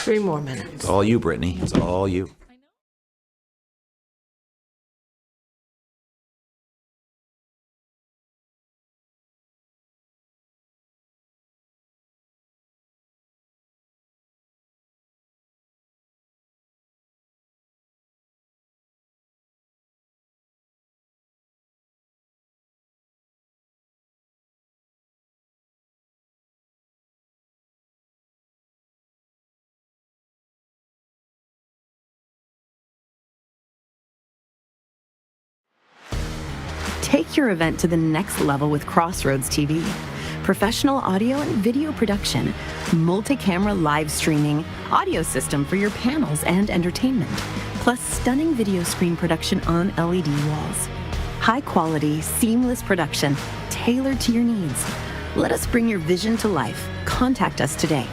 3 more minutes. It's all you, Brittany. It's all you. Take your event to the next level with Crossroads TV. Professional audio and video production, multi-camera live streaming, audio system for your panels and entertainment, plus stunning video screen production on LED walls. High quality, seamless production tailored to your needs. Let us bring your vision to life. Contact us today.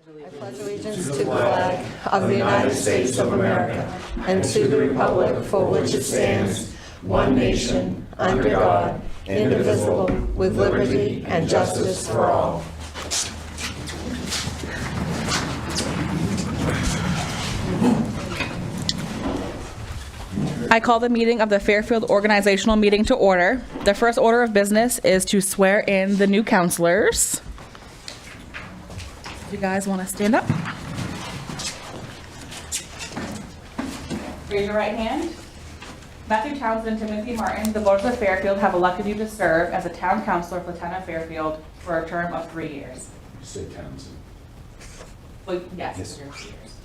I pledge allegiance to the flag of the United States of America and to the republic for which it stands, one nation, under God, indivisible, with liberty and justice for all. I call the meeting of the Fairfield Organizational Meeting to order. The first order of business is to swear in the new counselors. You guys want to stand up? Raise your right hand. Matthew Townsend and Timothy Martin, the voters of Fairfield have elected you to serve as a town councilor for the town of Fairfield for a term of 3 years. You say Townsend. Well, yes, for 3 years.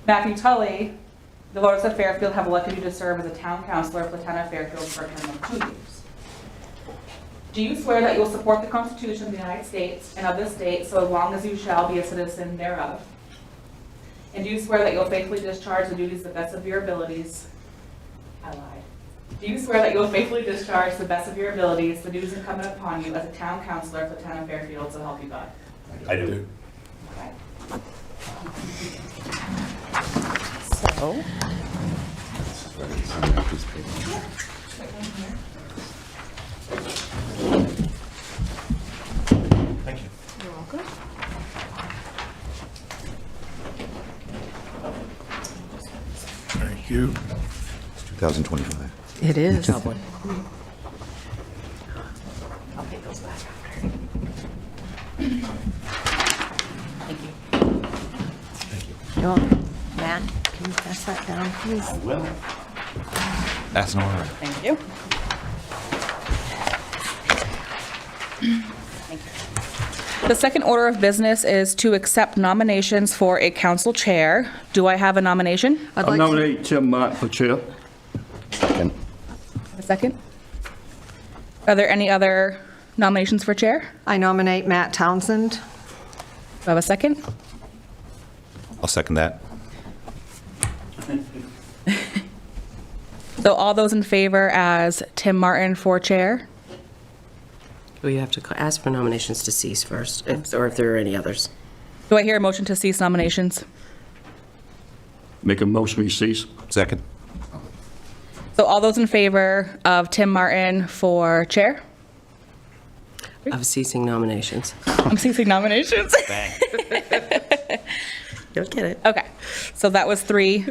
Matthew Tully, the voters of Fairfield have elected you to serve as a town councilor for the town of Fairfield for a term of 2 years. Do you swear that you will support the Constitution of the United States and of this state so long as you shall be a citizen thereof? And do you swear that you will faithfully discharge the duties to the best of your abilities? I lied. Do you swear that you will faithfully discharge to the best of your abilities the duties incumbent upon you as a town councilor for the town of Fairfield, so help you God? I do. Okay. So. Thank you. You're welcome. Thank you. It's 2025. It is. I'll take those back after. Thank you. Thank you. You're welcome. Matt, can you pass that down, please? I will. That's an order. Thank you. Thank you. The second order of business is to accept nominations for a council chair. Do I have a nomination? I'd I like to, nominate Tim Martin for chair. Second. A second. Are there any other nominations for chair? I nominate Matt Townsend. Do I have a second? I'll second that. So all those in favor as Tim Martin for chair? We have to ask for nominations to cease first, or if there are any others. Do I hear a motion to cease nominations? Make a motion we cease. Second. So all those in favor of Tim Martin for chair? Of ceasing nominations. I'm ceasing nominations. You'll get it. Okay, so that was 3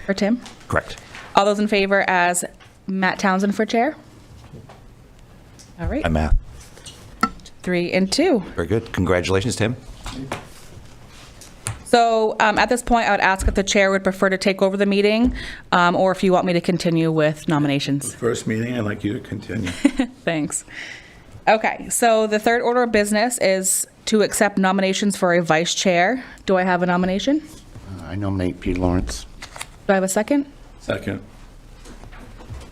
for Tim. Correct. All those in favor as Matt Townsend for chair? All right, I'm Matt. 3 and 2. Very good. Congratulations, Tim. So at this point, I would ask if the chair would prefer to take over the meeting, or if you want me to continue with nominations. First meeting, I'd like you to continue. Thanks. Okay, so the third order of business is to accept nominations for a vice chair. Do I have a nomination? I nominate Peter Lawrence. Do I have a second? Second.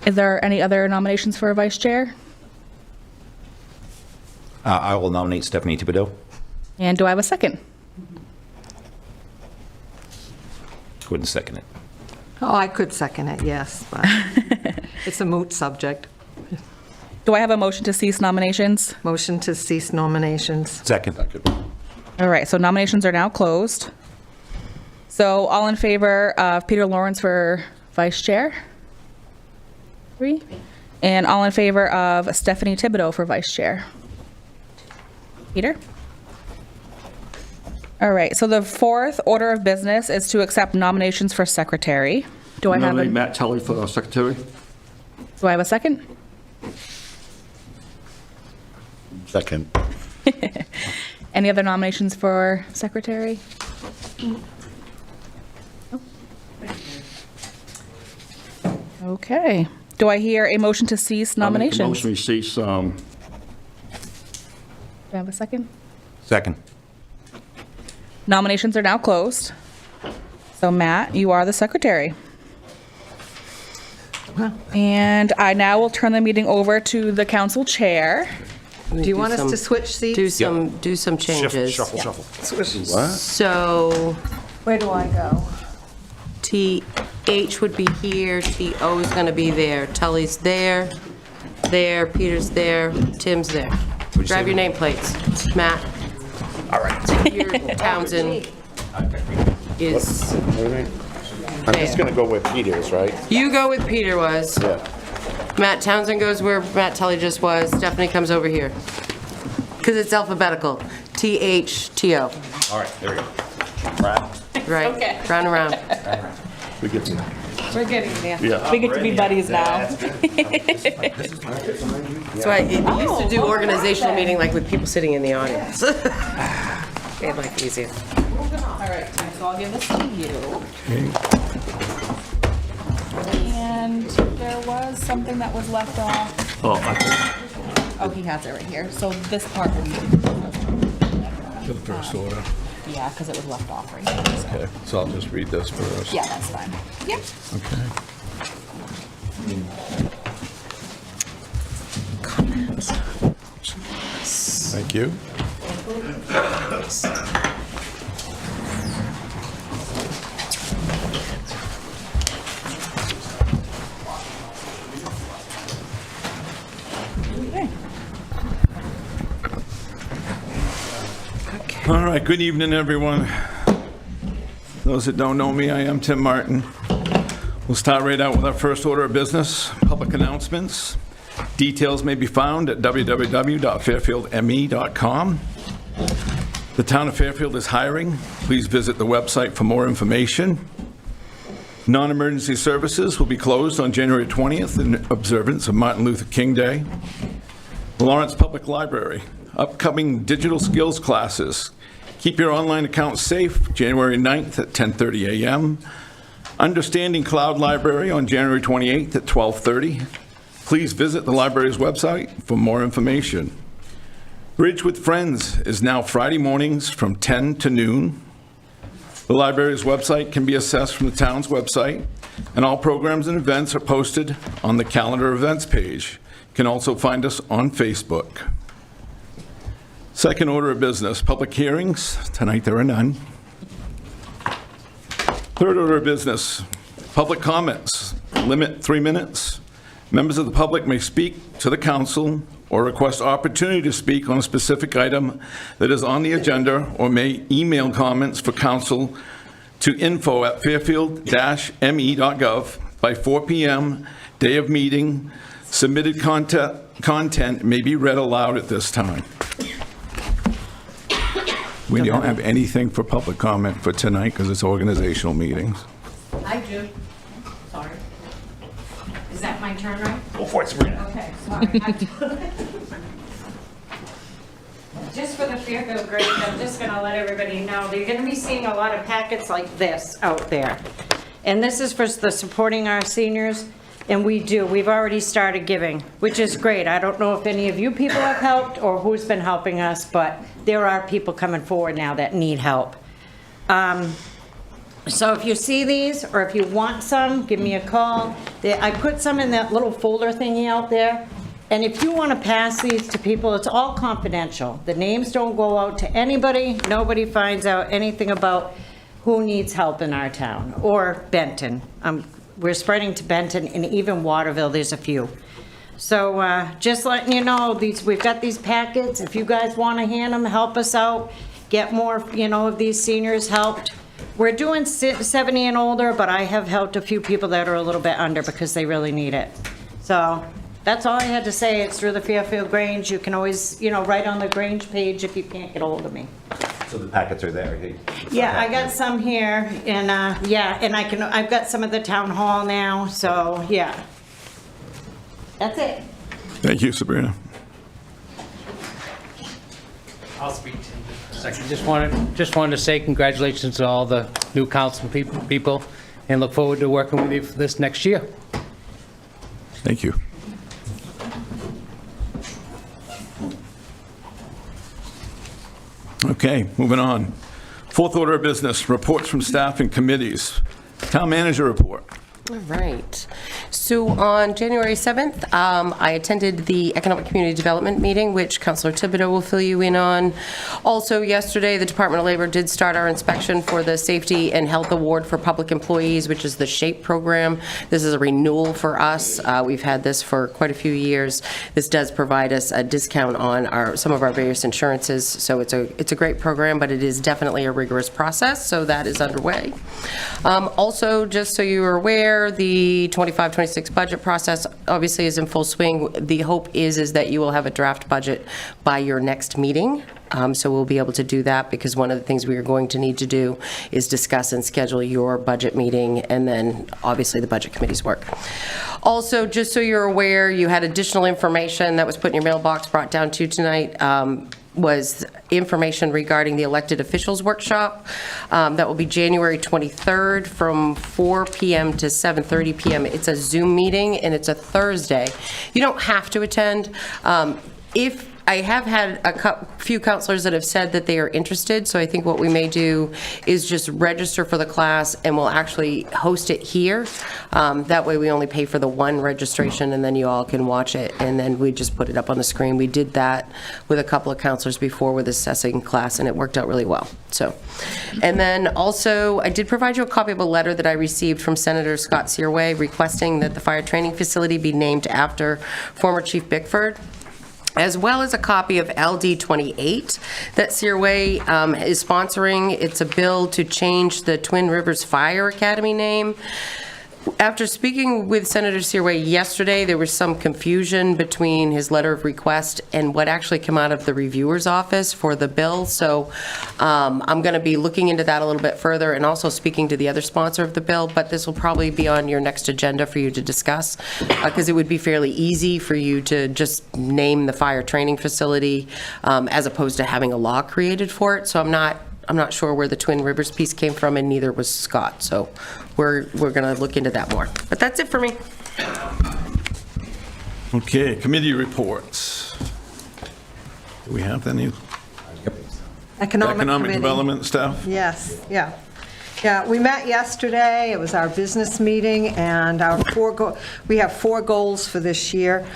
Is there any other nominations for a vice chair? I will nominate Stephanie Thibodeau. And do I have a second? Go ahead and second it. Oh, I could second it, yes, but it's a moot subject. Do I have a motion to cease nominations? Motion to cease nominations. Second. All right, so nominations are now closed. So all in favor of Peter Lawrence for vice chair? 3. And all in favor of Stephanie Thibodeau for vice chair? Peter? All right, so the fourth order of business is to accept nominations for secretary. Do I have Nominate a, Matt Tully for secretary. do I have a second? Second. Any other nominations for secretary? Okay. Do I hear a motion to cease nominations? Motion to cease, Do I have a second? Second. Nominations are now closed. So Matt, you are the secretary. And I now will turn the meeting over to the council chair. Do you want us to switch seats? Do some changes. Shuffle. What? So Where do I go? TH would be here, TO is going to be there, Tully's there, Peter's there, Tim's there. Grab your nameplates. Matt. All right. Your Townsend is, I'm just going to go where Peter's, right? you go with Peter was. Yeah. Matt Townsend goes where Matt Tully just was. Stephanie comes over here. Because it's alphabetical. THTO. All right, there we go. Right. Right. Okay. Round and round. we get to, We're getting there. Yeah. We get to be buddies now. So I used to do organizational meeting like with people sitting in the audience. Made life easier. All right, so I'll give this to you. And there was something that was left off. Oh, he has it right here. So this part will be, For the first order. yeah, because it was left off right here. So. Okay, so I'll just read this first. Yeah, that's fine. Yep. Okay. Thank you. All right, good evening, everyone. Those that don't know me, I am Tim Martin. We'll start right out with our first order of business, public announcements. Details may be found at www.fairfieldme.com. The town of Fairfield is hiring. Please visit the website for more information. Non-emergency services will be closed on January 20th in observance of Martin Luther King Day. The Lawrence Public Library, upcoming digital skills classes. Keep your online account safe, January 9th at 10:30 a.m. Understanding Cloud Library on January 28th at 12:30. Please visit the library's website for more information. Bridge with Friends is now Friday mornings from 10 to noon. The library's website can be accessed from the town's website, and all programs and events are posted on the calendar events page. You can also find us on Facebook. Second order of business, public hearings. Tonight there are none. Third order of business, public comments. Limit 3 minutes. Members of the public may speak to the council or request opportunity to speak on a specific item that is on the agenda, or may email comments for council to info@fairfield-me.gov. by 4 p.m., day of meeting. Submitted content may be read aloud at this time. We don't have anything for public comment for tonight because it's organizational meetings. I do. Sorry. Is that my turn, right? Go for it, Sabrina. Okay, sorry. Just for the Fairfield grades, I'm just gonna let everybody know, that you're gonna be seeing a lot of packets like this out there. And this is for the supporting our seniors, and we've already started giving, which is great. I don't know if any of you people have helped or who's been helping us, but there are people coming forward now that need help. So if you see these, or if you want some, give me a call. I put some in that little folder thingy out there. And if you want to pass these to people, it's all confidential. The names don't go out to anybody. Nobody finds out anything about who needs help in our town, or Benton. We're spreading to Benton, and even Waterville, there's a few. So just letting you know, we've got these packets. If you guys want to hand them, help us out, get more, of these seniors helped. We're doing 70 and older, but I have helped a few people that are a little bit under because they really need it. So that's all I had to say. It's through the Fairfield Grange. You can always, write on the Grange page if you can't get a hold of me. So the packets are there? Hey. Yeah, I got some here, and and I've got some at the town hall now, so yeah. That's it. Thank you, Sabrina. I'll speak to you in a second. Just wanted to say congratulations to all the new council people, and look forward to working with you for this next year. Thank you. Okay, moving on. Fourth order of business, reports from staff and committees. Town manager report. All right. So on January 7th, I attended the Economic Community Development meeting, which Councilor Thibodeau will fill you in on. Also yesterday, the Department of Labor did start our inspection for the Safety and Health Award for Public Employees, which is the SHAPE program. This is a renewal for us. We've had this for quite a few years. This does provide us a discount on some of our various insurances, so it's a great program, but it is definitely a rigorous process, so that is underway. Also, just so you are aware, the 25-26 budget process obviously is in full swing. The hope is that you will have a draft budget by your next meeting. So we'll be able to do that, because one of the things we are going to need to do is discuss and schedule your budget meeting, and then obviously the budget committee's work. Also, just so you're aware, you had additional information that was put in your mailbox, brought down to you tonight, was information regarding the elected officials workshop. That will be January 23rd from 4 p.m. to 7:30 p.m. It's a Zoom meeting, and it's a Thursday. You don't have to attend. If I have had a few counselors that have said that they are interested, so I think what we may do is just register for the class, and we'll actually host it here. That way we only pay for the one registration, and then you all can watch it, and then we just put it up on the screen. We did that with a couple of counselors before with assessing class, and it worked out really well. So, and then also, I did provide you a copy of a letter that I received from Senator Scott Searway requesting that the fire training facility be named after former Chief Bickford, as well as a copy of LD 28 that Searway is sponsoring. It's a bill to change the Twin Rivers Fire Academy name. After speaking with Senator Searway yesterday, there was some confusion between his letter of request and what actually came out of the reviewer's office for the bill. So I'm going to be looking into that a little bit further, and also speaking to the other sponsor of the bill, but this will probably be on your next agenda for you to discuss, because it would be fairly easy for you to just name the fire training facility as opposed to having a law created for it. So I'm not sure where the Twin Rivers piece came from, and neither was Scott. So we're going to look into that more. But that's it for me. Okay, committee reports. Do we have any? Economic Committee. Development staff? Yes, yeah. Yeah, we met yesterday. It was our business meeting, and we have 4 goals for this year.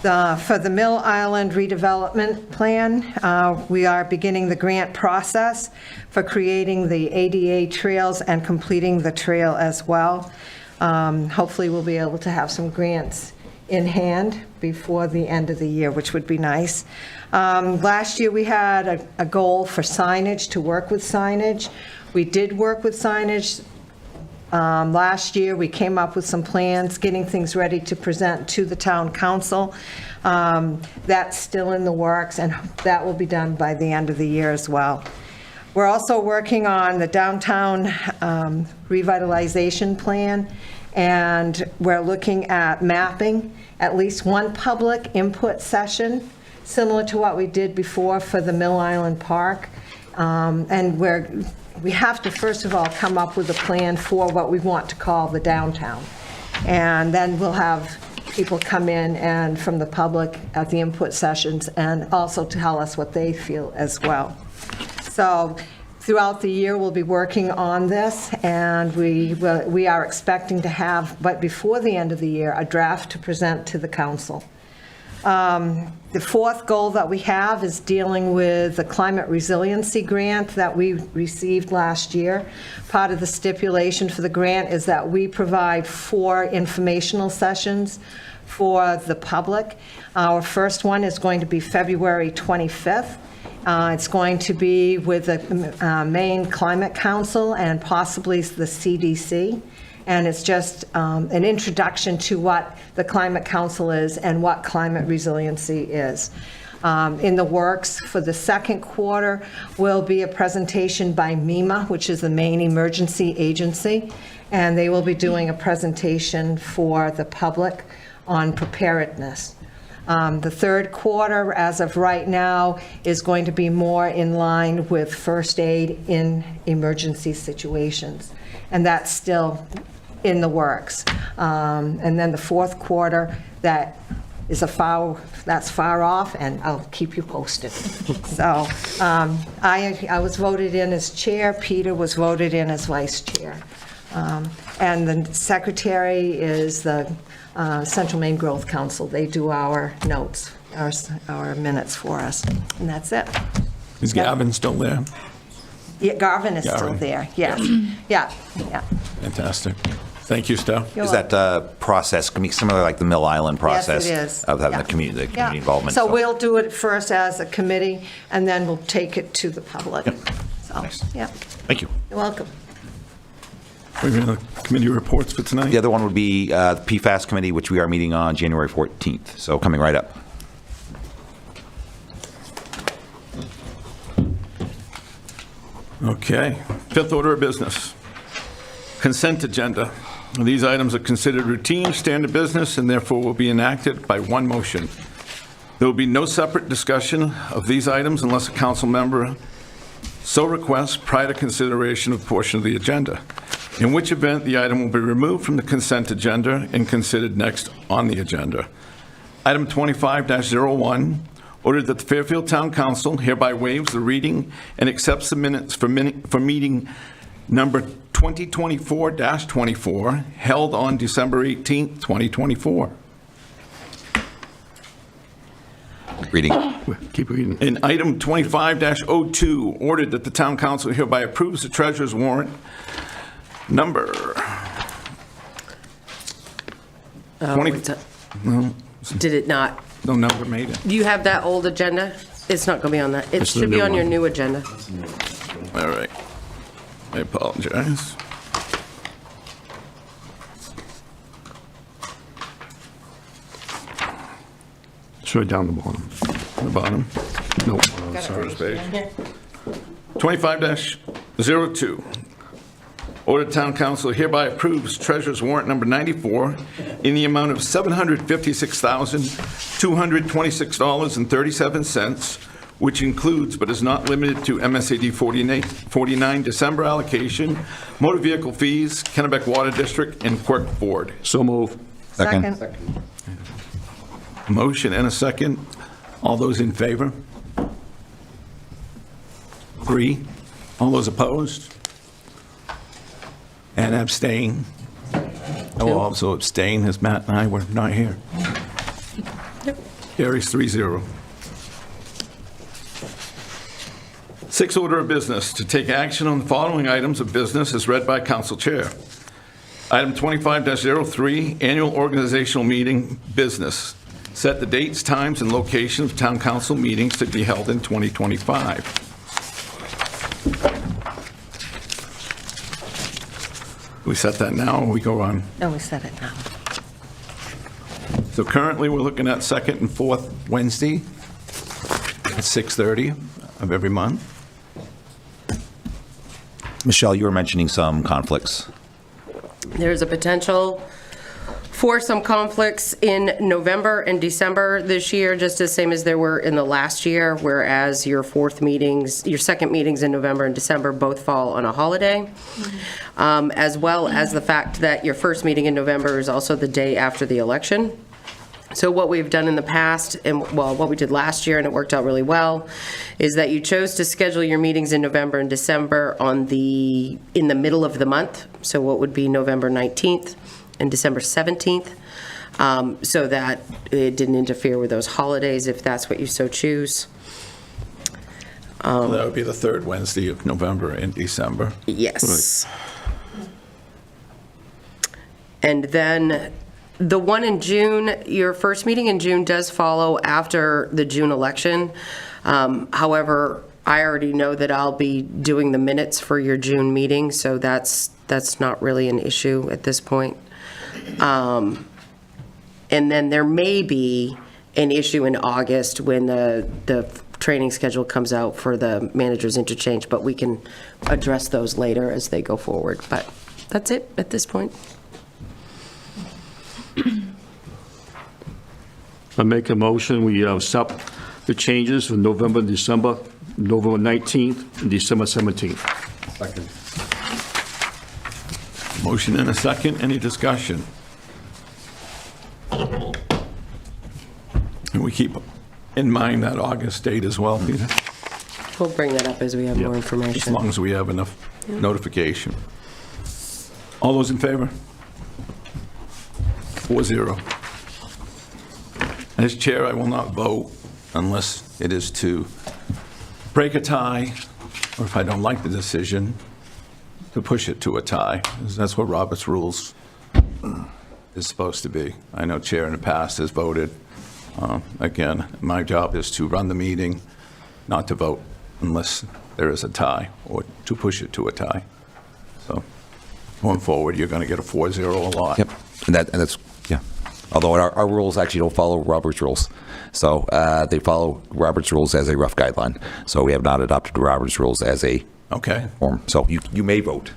For the Mill Island redevelopment plan, we are beginning the grant process for creating the ADA trails and completing the trail as well. Hopefully, we'll be able to have some grants in hand before the end of the year, which would be nice. Last year, we had a goal for signage, to work with signage. We did work with signage Last year, we came up with some plans, getting things ready to present to the town council. That's still in the works, and that will be done by the end of the year as well. We're also working on the downtown revitalization plan, and we're looking at mapping at least one public input session, similar to what we did before for the Mill Island Park. And we have to, first of all, come up with a plan for what we want to call the downtown. And then we'll have people come in and from the public at the input sessions and also tell us what they feel as well. So throughout the year, we'll be working on this, and we are expecting to have, but before the end of the year, a draft to present to the council. The fourth goal that we have is dealing with the climate resiliency grant that we received last year. Part of the stipulation for the grant is that we provide 4 informational sessions for the public. Our first one is going to be February 25th. It's going to be with the Maine Climate Council and possibly the CDC. And it's just an introduction to what the Climate Council is and what climate resiliency is. In the works for the second quarter will be a presentation by MEMA, which is the Maine Emergency Agency, and they will be doing a presentation for the public on preparedness. The third quarter, as of right now, is going to be more in line with first aid in emergency situations, and that's still in the works. And then the fourth quarter, that's far off, and I'll keep you posted. So I was voted in as chair. Peter was voted in as vice chair. And the secretary is the Central Maine Growth Council. They do our notes, our minutes for us, and that's it. Is Gavin still there? Yeah, Garvin is still Garvin. there, yes. Yeah. Fantastic. Thank you, Steph. You're Is that process going to be similar like the Mill Island process? Yes, it is. Of having Yeah. the community Yeah. involvement? So we'll do it first as a committee, and then we'll take it to the public. So, Nice. yeah, Thank you. you're welcome. We have any committee reports for tonight? The other one would be the PFAS committee, which we are meeting on January 14th. So coming right up. Okay. Fifth order of business. Consent agenda. These items are considered routine, standard business, and therefore will be enacted by one motion. There will be no separate discussion of these items unless a council member so requests prior to consideration of a portion of the agenda, in which event the item will be removed from the consent agenda and considered next on the agenda. Item 25-01, ordered that the Fairfield Town Council hereby waives the reading and accepts the minutes for meeting number 2024-24, held on December 18th, 2024. Reading. Keep reading. In item 25-02, ordered that the town council hereby approves the treasurer's warrant number 20. Did it not? No number made it. Do you have that old agenda? It's not going to be on that. It It's the should be new on your one. new agenda. All right. I apologize. It's right down the bottom. The bottom. Nope. First page. 25-02. Order town council hereby approves treasurer's warrant number 94 in the amount of $756,226.37, which includes but is not limited to MSAD 49 December allocation, motor vehicle fees, Kennebec Water District, and Quirk Board. So move. Second. Motion and a second. All those in favor? 3. All those opposed? And abstain. I will also abstain, as Matt and I were not here. Carries 3-0. Sixth order of business, to take action on the following items of business as read by council chair. Item 25-03, annual organizational meeting business. Set the dates, times, and location of town council meetings to be held in 2025. We set that now, or we go on? No, we said it now. So currently, we're looking at second and fourth Wednesday at 6:30 of every month. Michelle, you were mentioning some conflicts. There's a potential for some conflicts in November and December this year, just the same as there were in the last year, whereas your second meetings in November and December both fall on a holiday, as well as the fact that your first meeting in November is also the day after the election. So what we've done in the past, and well, what we did last year, and it worked out really well, is that you chose to schedule your meetings in November and December in the middle of the month, so what would be November 19th and December 17th, so that it didn't interfere with those holidays, if that's what you so choose. That would be the third Wednesday of November and December. Yes. And then the one in June, your first meeting in June does follow after the June election. However, I already know that I'll be doing the minutes for your June meeting, so that's not really an issue at this point. And then there may be an issue in August when the training schedule comes out for the manager's interchange, but we can address those later as they go forward. But that's it at this point. I make a motion, we accept the changes for November, December, November 19th, and December 17th. Second. Motion and a second. Any discussion? And we keep in mind that August date as well, Peter, We'll bring that up as we have more as information. long as we have enough notification. All those in favor? 4-0. As chair, I will not vote unless it is to break a tie, or if I don't like the decision, to push it to a tie. That's what Robert's rules is supposed to be. I know chair in the past has voted. Again, my job is to run the meeting, not to vote unless there is a tie, or to push it to a tie. So going forward, you're going to get a 4-0 a lot. Yep, and that's, yeah. Although our rules actually don't follow Robert's rules. So they follow Robert's rules as a rough guideline. So we have not adopted Robert's rules as a Okay. form. So you may vote.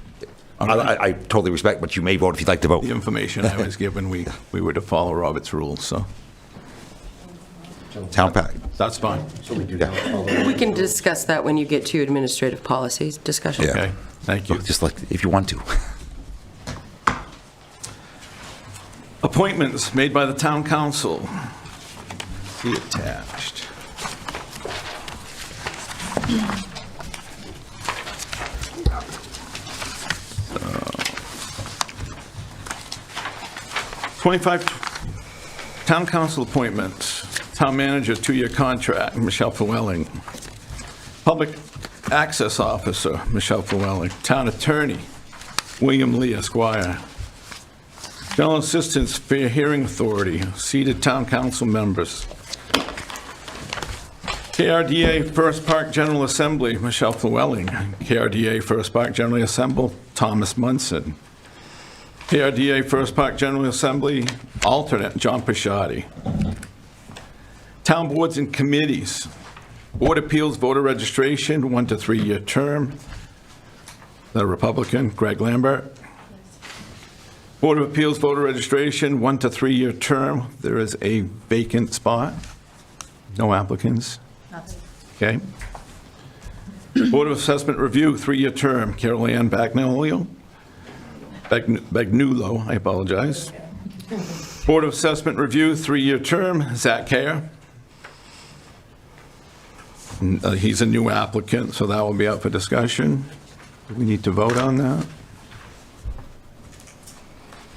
I totally respect, but you may vote if you'd like to vote. The information I was given, we were to follow Robert's rules, so Town pack. that's fine. So we do that. We can discuss that when you get to administrative policies discussion. Yeah. Okay, thank you. Just like, if you want to. Appointments made by the town council. See attached. So, 25 town council appointments. Town manager, 2-year contract, Michelle Llewellyn. Public access officer, Michelle Llewellyn. Town attorney, William Lee Esquire. General Assistance, Fair Hearing Authority, seated town council members. KRDA First Park General Assembly, Michelle Llewellyn. KRDA First Park General Assembly, Thomas Munson. KRDA First Park General Assembly, alternate, John Pisciotti. Town boards and committees. Board Appeals Voter Registration, 1 to 3-year term. The Republican, Greg Lambert. Board of Appeals Voter Registration, 1 to 3-year term. There is a vacant spot. No applicants. Okay. Board of Assessment Review, 3-year term. Carol Ann Bagnullo, I apologize. Board of Assessment Review, 3-year term. Zach Kerr. He's a new applicant, so that will be up for discussion. Do we need to vote on that?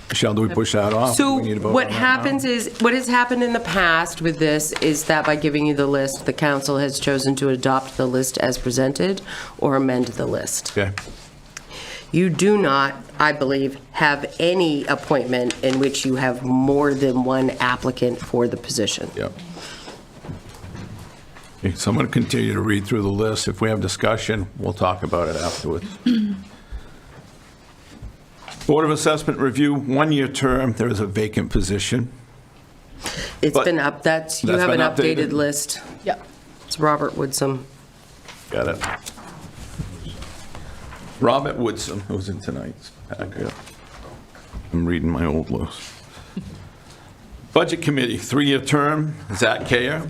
Michelle, do we push that off? So Do we need to vote what on that happens now? is, what has happened in the past with this is that by giving you the list, the council has chosen to adopt the list as presented or amend the list. Okay. You do not, I believe, have any appointment in which you have more than one applicant for the position. Yep. Okay, so I'm going to continue to read through the list. If we have discussion, we'll talk about it afterwards. Board of Assessment Review, one-year term, there is a vacant position. It's But been up, you that's have an been updated? updated list. Yep. It's Robert Woodsum. Got it. Robert Woodson, who's in tonight's packet. I'm reading my old list. Budget Committee, 3-year term, Zach Kayer.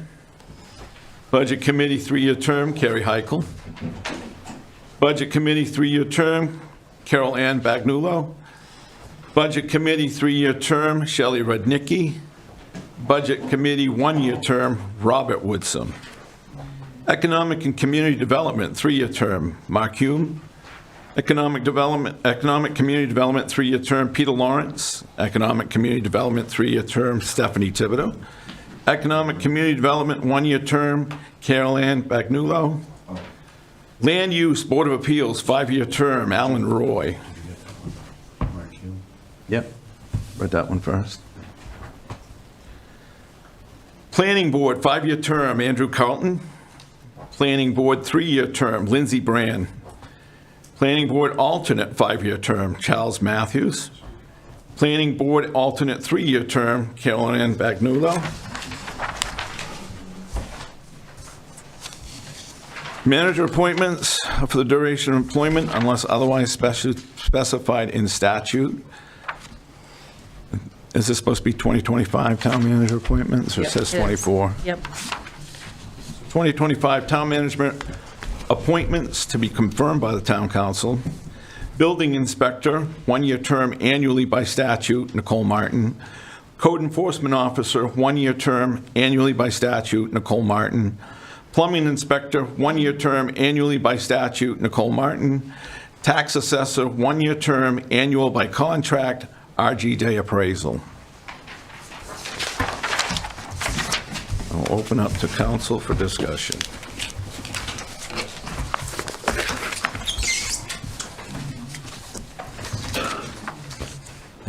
Budget Committee, 3-year term, Carrie Heichel. Budget Committee, 3-year term, Carol Ann Bagnulo. Budget Committee, 3-year term, Shelley Rudnicki. Budget Committee, 1-year term, Robert Woodson. Economic and Community Development, 3-year term, Mark Hume. Economic Community Development, 3-year term, Peter Lawrence. Economic Community Development, 3-year term, Stephanie Thibodeau. Economic Community Development, 1-year term, Carol Ann Bagnulo. Land Use Board of Appeals, 5-year term, Alan Roy. Yep, read that one first. Planning Board, 5-year term, Andrew Carlton. Planning Board, 3-year term, Lindsay Brand. Planning Board alternate 5-year term, Charles Matthews. Planning Board alternate 3-year term, Carol Ann Bagnulo. Manager appointments for the duration of employment unless otherwise specified in statute. Is this supposed to be 2025 town manager appointments, or it says 24? Yep. 2025 town management appointments to be confirmed by the town council. Building inspector, 1-year term annually by statute, Nicole Martin. Code enforcement officer, 1-year term annually by statute, Nicole Martin. Plumbing inspector, 1-year term annually by statute, Nicole Martin. Tax assessor, 1-year term annual by contract, RG Day appraisal. I'll open up to council for discussion.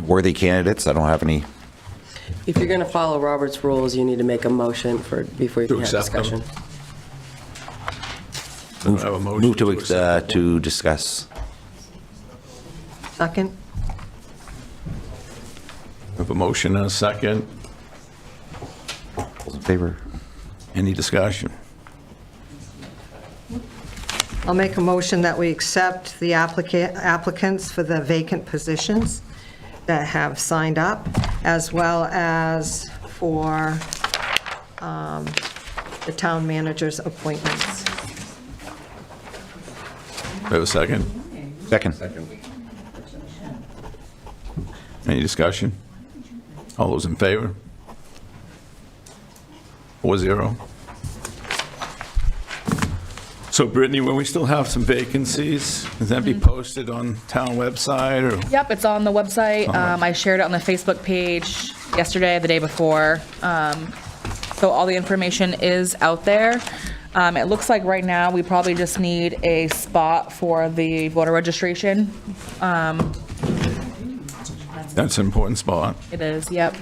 Worthy candidates, I don't have any. If you're going to follow Robert's rules, you need to make a motion before you To can have accept them. discussion. I have a motion Move to accept. to discuss. Second? I have a motion and a second. All in favor? Any discussion? I'll make a motion that we accept the applicants for the vacant positions that have signed up, as well as for the town manager's appointments. I have a second. Second. Any discussion? All those in favor? 4-0. So Brittany, will we still have some vacancies? Does that be posted on town website or? Yep, it's on the website. I shared it on the Facebook page yesterday, the day before. So all the information is out there. It looks like right now, we probably just need a spot for the voter registration. That's an important spot. It is, yep.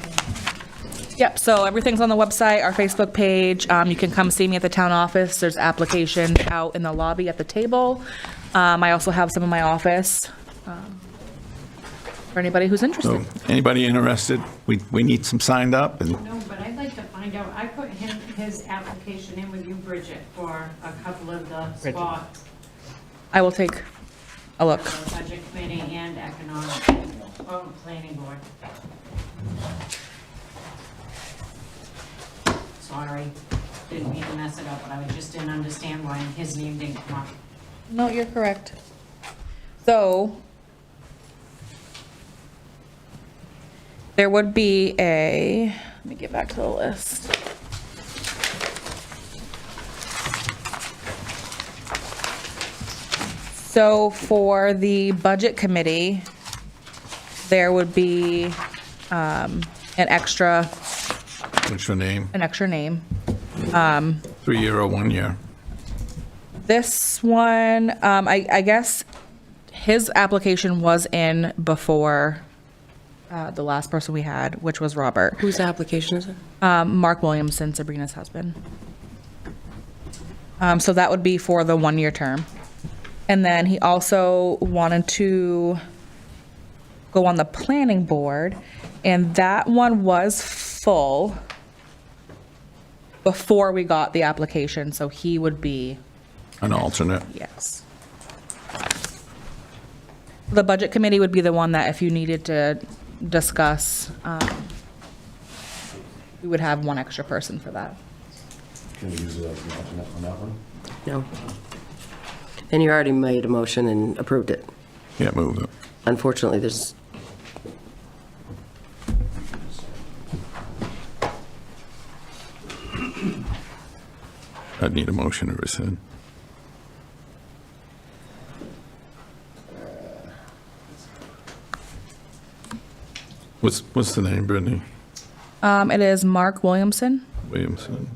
Yep, so everything's on the website, our Facebook page. You can come see me at the town office. There's applications out in the lobby at the table. I also have some in my office for anybody who's interested. So anybody interested? We need some signed up and No, but I'd like to find out, I put his application in with you, Bridget, for a couple of the spots, I will take a look. the budget committee and economic, planning board. Sorry, didn't mean to mess it up, but I just didn't understand why his name didn't come up. No, you're correct. So, there would be let me get back to the list. So for the budget committee, there would be an extra name, name. 3-year or 1 year. This one, I guess his application was in before the last person we had, which was Robert. Whose application is it? Mark Williamson, Sabrina's husband. So that would be for the 1-year term. And then he also wanted to go on the planning board, and that one was full before we got the application, so he would be, An alternate. yes. The budget committee would be the one that if you needed to discuss, we would have one extra person for that. Can we use it as an alternate on that one? No. And you already made a motion and approved it. Can't move it. Unfortunately, there's, I'd need a motion to rescind. What's the name, Brittany? It is Mark Williamson. Williamson.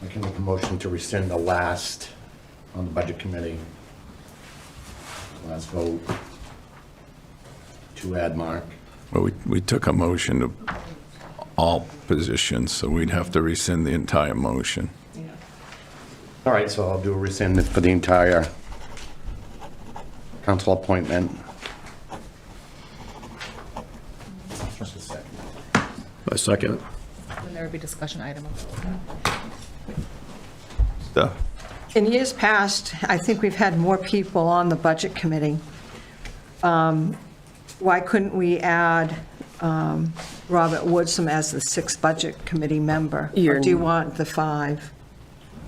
I can make a motion to rescind the last on the budget committee. Last vote to add Mark. Well, we took a motion to all positions, so we'd have to rescind the entire motion. All right, so I'll do a rescind for the entire council appointment. Just a second. I second it. Then there would be discussion item. Stuff. In years past, I think we've had more people on the Budget Committee. Why couldn't we add Robert Woodsum as the 6th Budget Committee member? Or do you want the 5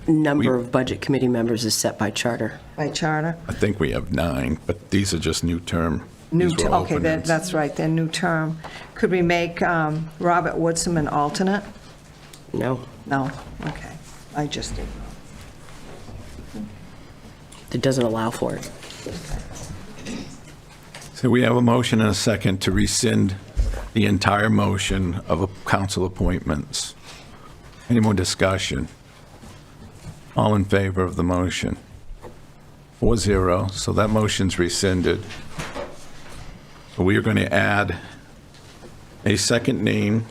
number of budget committee members is set by charter. by charter? I think we have 9, but these are just new term. New, These were okay, alternates. that's right, they're new term. Could we make Robert Woodsum an alternate? No, No, okay, I just did. it doesn't allow for it. So we have a motion and a second to rescind the entire motion of council appointments. Any more discussion? All in favor of the motion? 4-0, so that motion's rescinded. So we are going to add a second name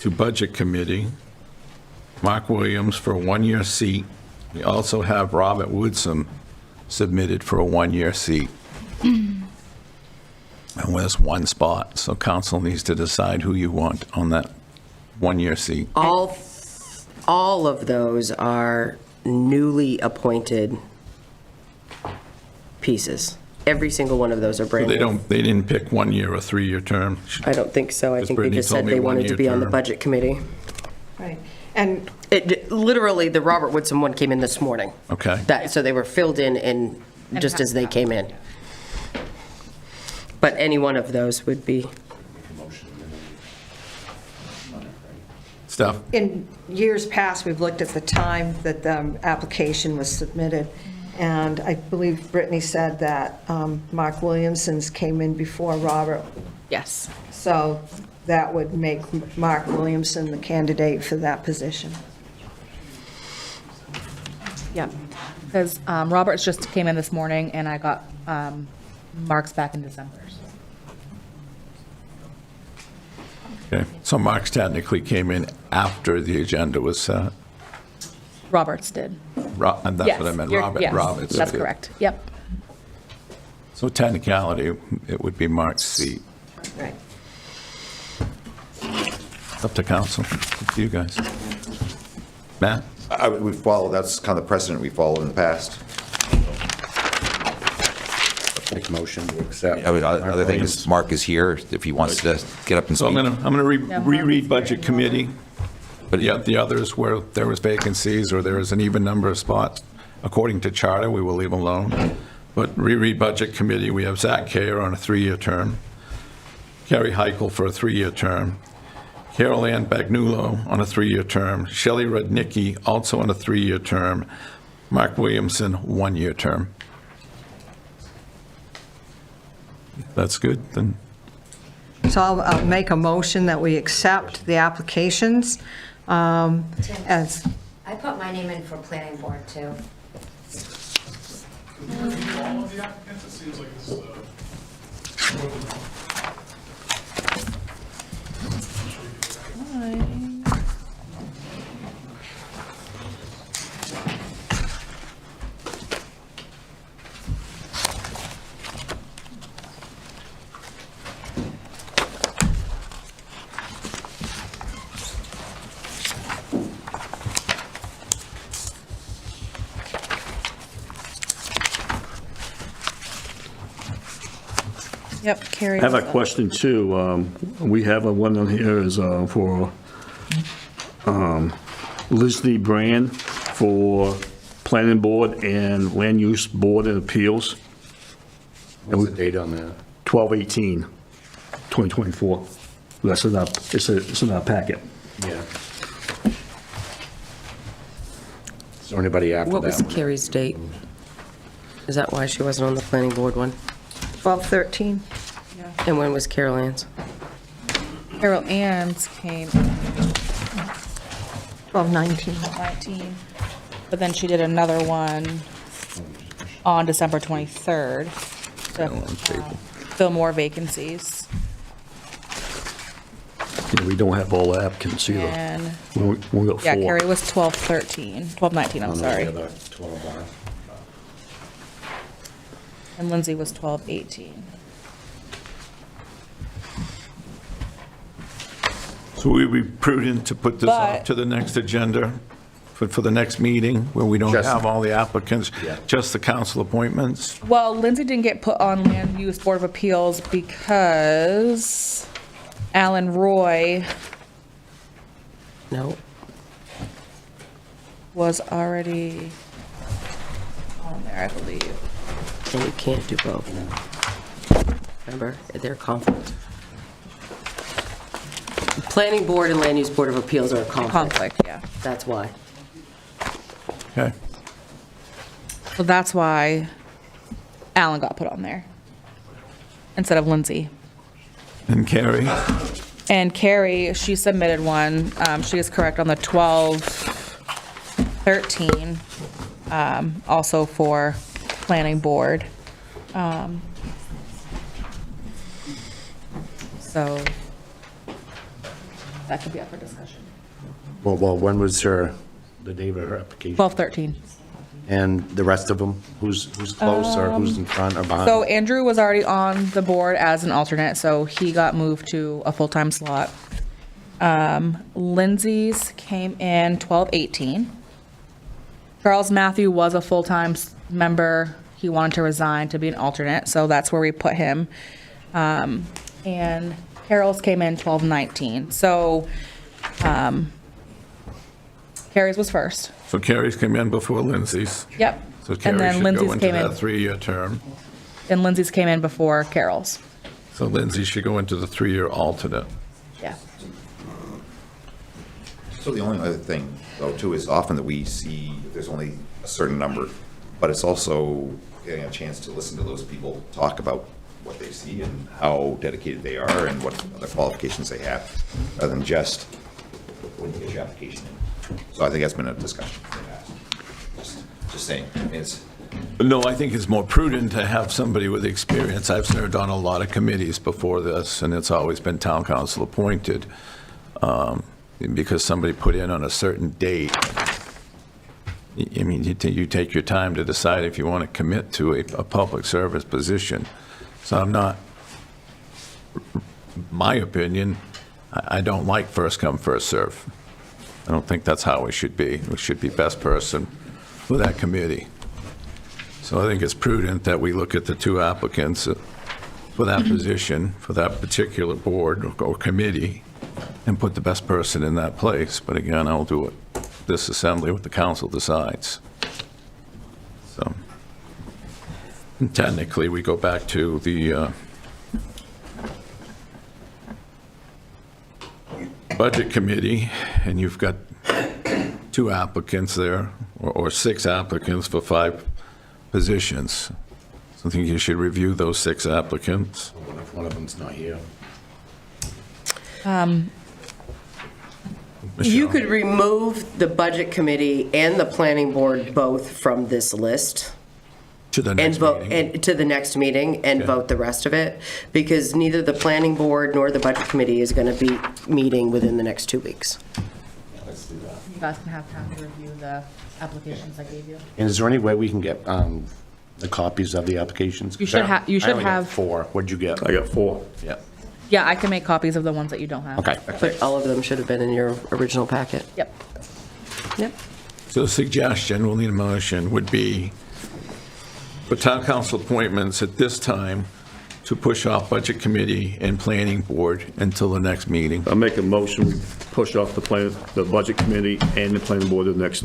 to Budget Committee, Mark Williams for a 1-year seat. We also have Robert Woodsum submitted for a 1-year seat. And there's one spot, so council needs to decide who you want on that 1-year seat. All of those are newly appointed pieces. Every single one of those are brand new. They didn't pick 1 year or 3-year term. I don't think so. I Because think they Brittany just told said me they wanted to 1-year be on the term. budget committee. Right, and Literally, the Robert Woodson one came in this morning. Okay. So they were filled in just as they came in. But any one of those would be, Stuff. in years past, we've looked at the time that the application was submitted, and I believe Brittany said that Mark Williamson's came in before Robert, Yes. so that would make Mark Williamson the candidate for that position. Yep. Because Roberts just came in this morning, and I got Mark's back in December. Okay, so Mark's technically came in after the agenda was set. Roberts did. And that's Yes, what I meant, you're- Robert yes, Roberts. That's did. correct. Yep. So technicality, it would be Mark's seat. Right. It's up to council, up to you guys. Matt? We follow, that's kind of the precedent we followed in the past. Make a motion to accept. Other thing is, Mark is here if he wants to get up and So speak. I'm gonna Yeah, reread Mark's Budget Committee, but yet the others where there was vacancies or there is an even number of spots, according to charter, we will leave alone. But reread Budget Committee, we have Zach Kayer on a 3-year term, Kerry Heichel for a 3-year term, Carol Ann Bagnulo on a 3-year term, Shelley Rudnicki also on a 3-year term, Mark Williamson, 1-year term. That's good, then. So I'll make a motion that we accept the applications as, I put my name in for planning board, too. All of the applicants, it seems like this is Yep, Carrie. I have a was up. question too. We have one on here is for Leslie Brand for Planning Board and Land Use Board of Appeals, What's the date on that? 12/18/2024. That's in our, it's in our packet. Yeah. Is there anybody after that? What was one? Carrie's date? Is that why she wasn't on the planning board one? 12/13. And when was Carol Ann's? Carol Ann's came 12/19. 19, but then she did another one on December 23rd to fill more vacancies. Yeah, we don't have all the applicants either. And, We got yeah, four. Carrie was 12/19, I'm Oh, no, sorry. the other 12 are. And Lindsay was 12/18. So we'd be prudent to put this But- off to the next agenda for the next meeting, where we don't Just- have all the applicants, Yeah. just the council appointments. Well, Lindsay didn't get put on Land Use Board of Appeals because Alan Roy No. was already on there, I believe. And you can't do both. Remember, they're conflict. Planning Board and Land Use Board of Appeals are a conflict. Conflict, yeah. That's why. Okay. So that's why Alan got put on there instead of Lindsay. And Carrie? And Carrie, she submitted one. She is correct on the 12/13, also for Planning Board. So that could be up for discussion. Well, when was the date of her application? 12/13. And the rest of them, who's close or who's in front or behind? So Andrew was already on the board as an alternate, so he got moved to a full-time slot. Lindsay's came in 12/18. Charles Matthew was a full-time member. He wanted to resign to be an alternate, so that's where we put him. And Carol's came in 12/19. So Carrie's was first. So Carrie's came in before Lindsay's. Yep. So And Carrie then should Lindsay's go into came in. that 3-year term. And Lindsay's came in before Carol's. So Lindsay should go into the 3-year alternate. Yeah. So the only other thing, though, too, is often that we see there's only a certain number, but it's also getting a chance to listen to those people talk about what they see and how dedicated they are and what other qualifications they have, rather than just when you get your application in. So I think that's been a discussion in the past. Just saying, it's, No, I think it's more prudent to have somebody with experience. I've served on a lot of committees before this, and it's always been town council appointed. Because somebody put in on a certain date, I mean, you take your time to decide if you want to commit to a public service position. So I'm not, my opinion, I don't like first come, first serve. I don't think that's how it should be. It should be best person for that committee. So I think it's prudent that we look at the 2 applicants for that position, for that particular board or committee, and put the best person in that place. But again, I'll do it, this assembly, what the council decides. So, and technically, we go back to the Budget Committee, and you've got 2 applicants there, or 6 applicants for 5 positions. So I think you should review those 6 applicants. What if one of them's not here? You could remove the Budget Committee and the Planning Board both from this list. To the And next vote, meeting. and to the next meeting, and Okay. vote the rest of it, because neither the Planning Board nor the Budget Committee is going to be meeting within the next 2 weeks. Let's do that. You guys can have time to review the applications I gave you. And is there any way we can get the copies of the applications? You should I only got have- 4. What'd you get? I got 4. Yeah. Yeah, I can make copies of the ones that you don't have. Okay. But all of them should have been in your original packet. Yep. Yep. So the suggestion, we'll need a motion, would be for town council appointments at this time to push off Budget Committee and Planning Board until the next meeting. I make a motion, we push off the Budget Committee and the Planning Board to the next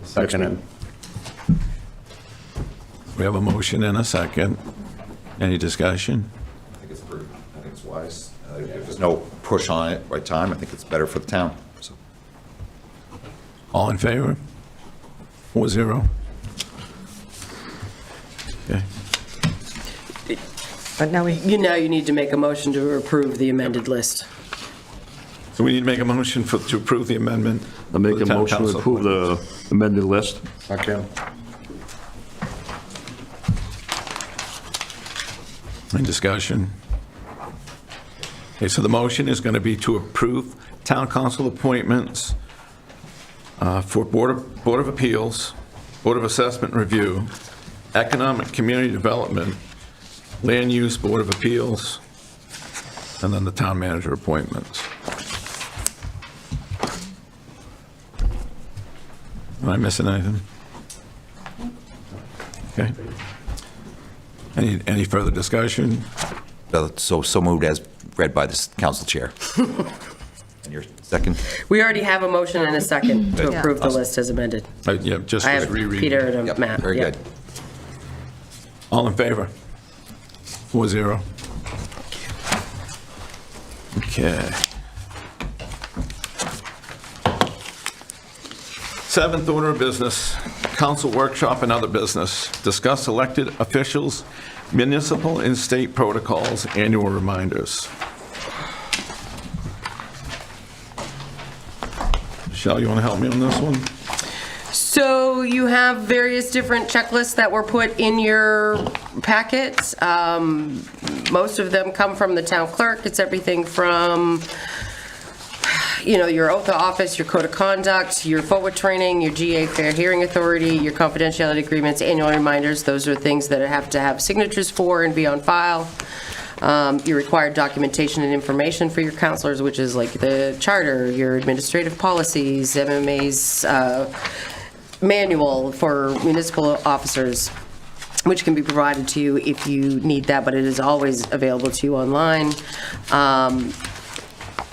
Second it. meeting. We have a motion and a second. Any discussion? I think it's wise. If there's no push on it right time, I think it's better for the town, so. All in favor? 4-0. Okay. But now we, You need to make a motion to approve the amended list. So we need to make a motion to approve the amendment. I make for the a town motion to council. approve the amended list. Second. Any discussion? Okay, so the motion is going to be to approve town council appointments for Board of Appeals, Board of Assessment Review, Economic Community Development, Land Use Board of Appeals, and then the town manager appointments. Am I missing anything? Okay. Any further discussion? So moved as read by the council chair. And your second? We already have a motion and a second to Yeah. approve the list as amended. Yeah, just I have reread. Peter and Yep, Matt. very yeah. good. All in favor? 4-0. Okay. Seventh order of business, council workshop and other business. Discuss elected officials, municipal and state protocols, annual reminders. Michelle, you want to help me on this one? So you have various different checklists that were put in your packets. Most of them come from the town clerk. It's everything from, your oath of office, your code of conduct, your forward training, your GA Fair Hearing Authority, your confidentiality agreements, annual reminders. Those are things that have to have signatures for and be on file. Your required documentation and information for your counselors, which is like the charter, your administrative policies, MMA's manual for municipal officers, which can be provided to you if you need that, but it is always available to you online.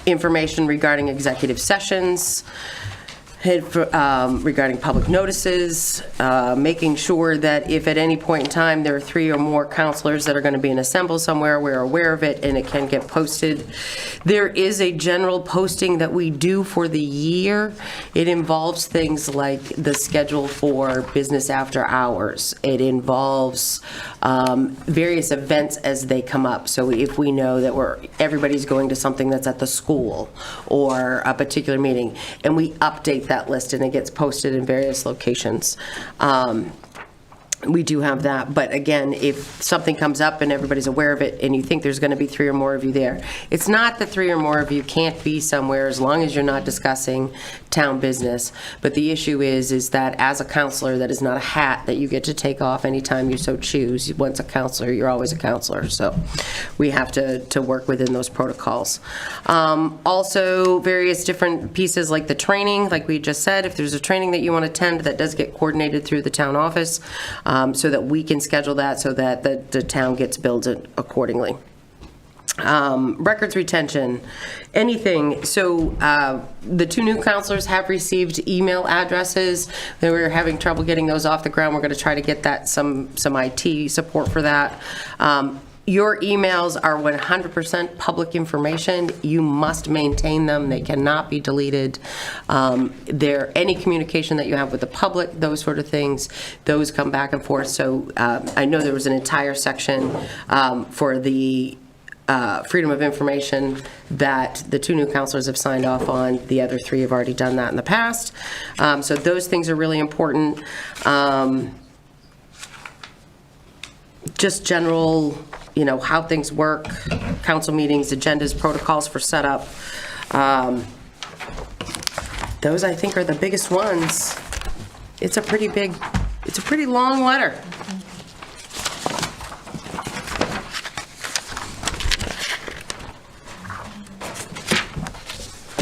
Information regarding executive sessions, regarding public notices, making sure that if at any point in time there are 3 or more counselors that are going to be in assemble somewhere, we're aware of it and it can get posted. There is a general posting that we do for the year. It involves things like the schedule for business after hours. It involves various events as they come up. So if we know that everybody's going to something that's at the school or a particular meeting, and we update that list and it gets posted in various locations. We do have that, but again, if something comes up and everybody's aware of it and you think there's going to be 3 or more of you there, it's not that 3 or more of you can't be somewhere as long as you're not discussing town business. But the issue is that as a counselor, that is not a hat that you get to take off anytime you so choose. Once a counselor, you're always a counselor. So we have to work within those protocols. Also, various different pieces like the training, like we just said, if there's a training that you want to attend, that does get coordinated through the town office. So that we can schedule that so that the town gets billed accordingly. Records retention, anything. So the 2 new counselors have received email addresses. They were having trouble getting those off the ground. We're going to try to get that some IT support for that. Your emails are 100% public information. You must maintain them. They cannot be deleted. Any communication that you have with the public, those sort of things, those come back and forth. So I know there was an entire section for the freedom of information that the 2 new counselors have signed off on. The other 3 have already done that in the past. So those things are really important. Just general, how things work, council meetings, agendas, protocols for setup. Those, I think, are the biggest ones. It's a pretty long letter.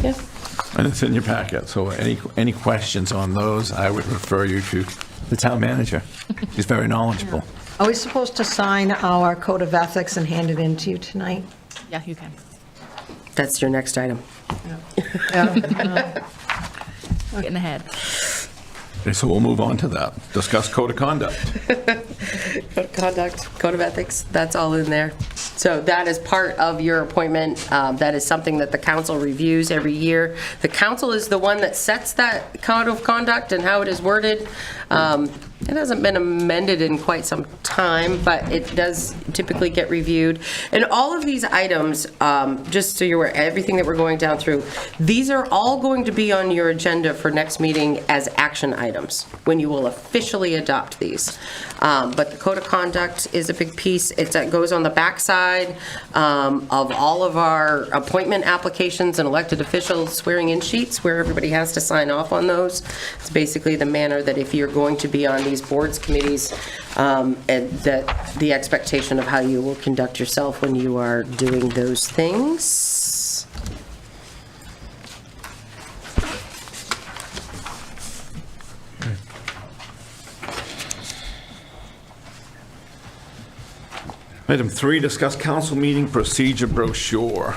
Yeah. And it's in your packet, so any questions on those, I would refer you to the town manager. She's very knowledgeable. Are we supposed to sign our code of ethics and hand it in to you tonight? Yeah, you can. That's your next item. Getting ahead. Okay, so we'll move on to that. Discuss code of conduct. Code of conduct, code of ethics, that's all in there. So that is part of your appointment. That is something that the council reviews every year. The council is the one that sets that code of conduct and how it is worded. It hasn't been amended in quite some time, but it does typically get reviewed. And all of these items, just so you're aware, everything that we're going down through, these are all going to be on your agenda for next meeting as action items, when you will officially adopt these. But the code of conduct is a big piece. It goes on the backside of all of our appointment applications and elected officials swearing-in sheets, where everybody has to sign off on those. It's basically the manner that if you're going to be on these boards, committees, and that the expectation of how you will conduct yourself when you are doing those things. Item 3, discuss council meeting procedure brochure.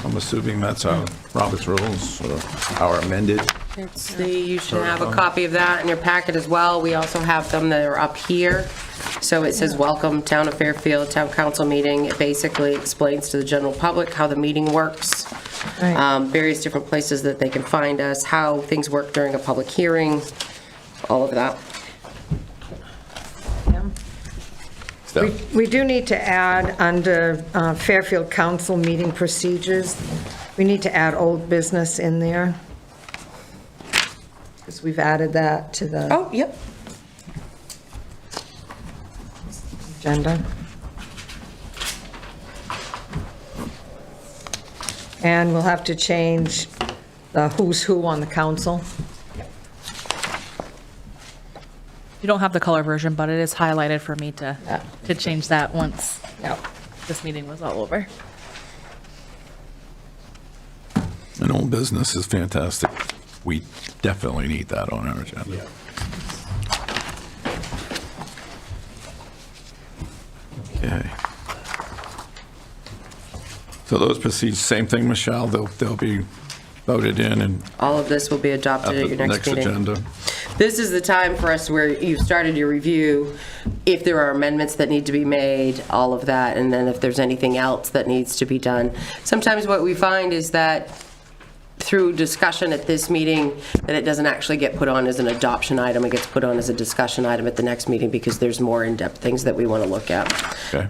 I'm assuming that's our Robert's rules, or our amended. You should have a copy of that in your packet as well. We also have them that are up here. So it says, welcome, Town of Fairfield, Town Council meeting. It basically explains to the general public how the meeting works, various different places that they can find us, how things work during a public hearing, all of that. We do need to add under Fairfield Council meeting procedures, we need to add old business in there. Because we've added that to the Oh, yep. agenda. And we'll have to change the who's who on the council. You don't have the color version, but it is highlighted for me to change that once this meeting was all over. And old business is fantastic. We definitely need that on our agenda. Okay. So those procedures, same thing, Michelle, they'll be voted in and All of this will be adopted at your the next next meeting. agenda. This is the time for us where you've started your review, if there are amendments that need to be made, all of that, and then if there's anything else that needs to be done. Sometimes what we find is that through discussion at this meeting, that it doesn't actually get put on as an adoption item, it gets put on as a discussion item at the next meeting because there's more in-depth things that we want to look at. Okay.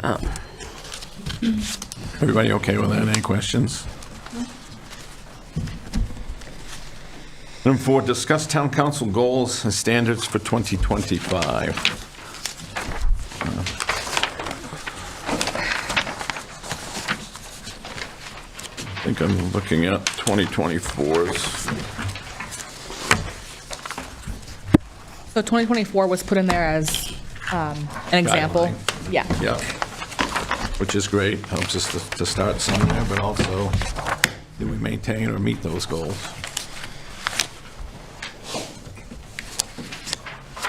Everybody okay with that? Any questions? Number 4, discuss town council goals and standards for 2025. I think I'm looking at 2024's. So 2024 was put in there as an example. Guideline. Yeah. Yeah, which is great. Helps us to start somewhere, but also do we maintain or meet those goals?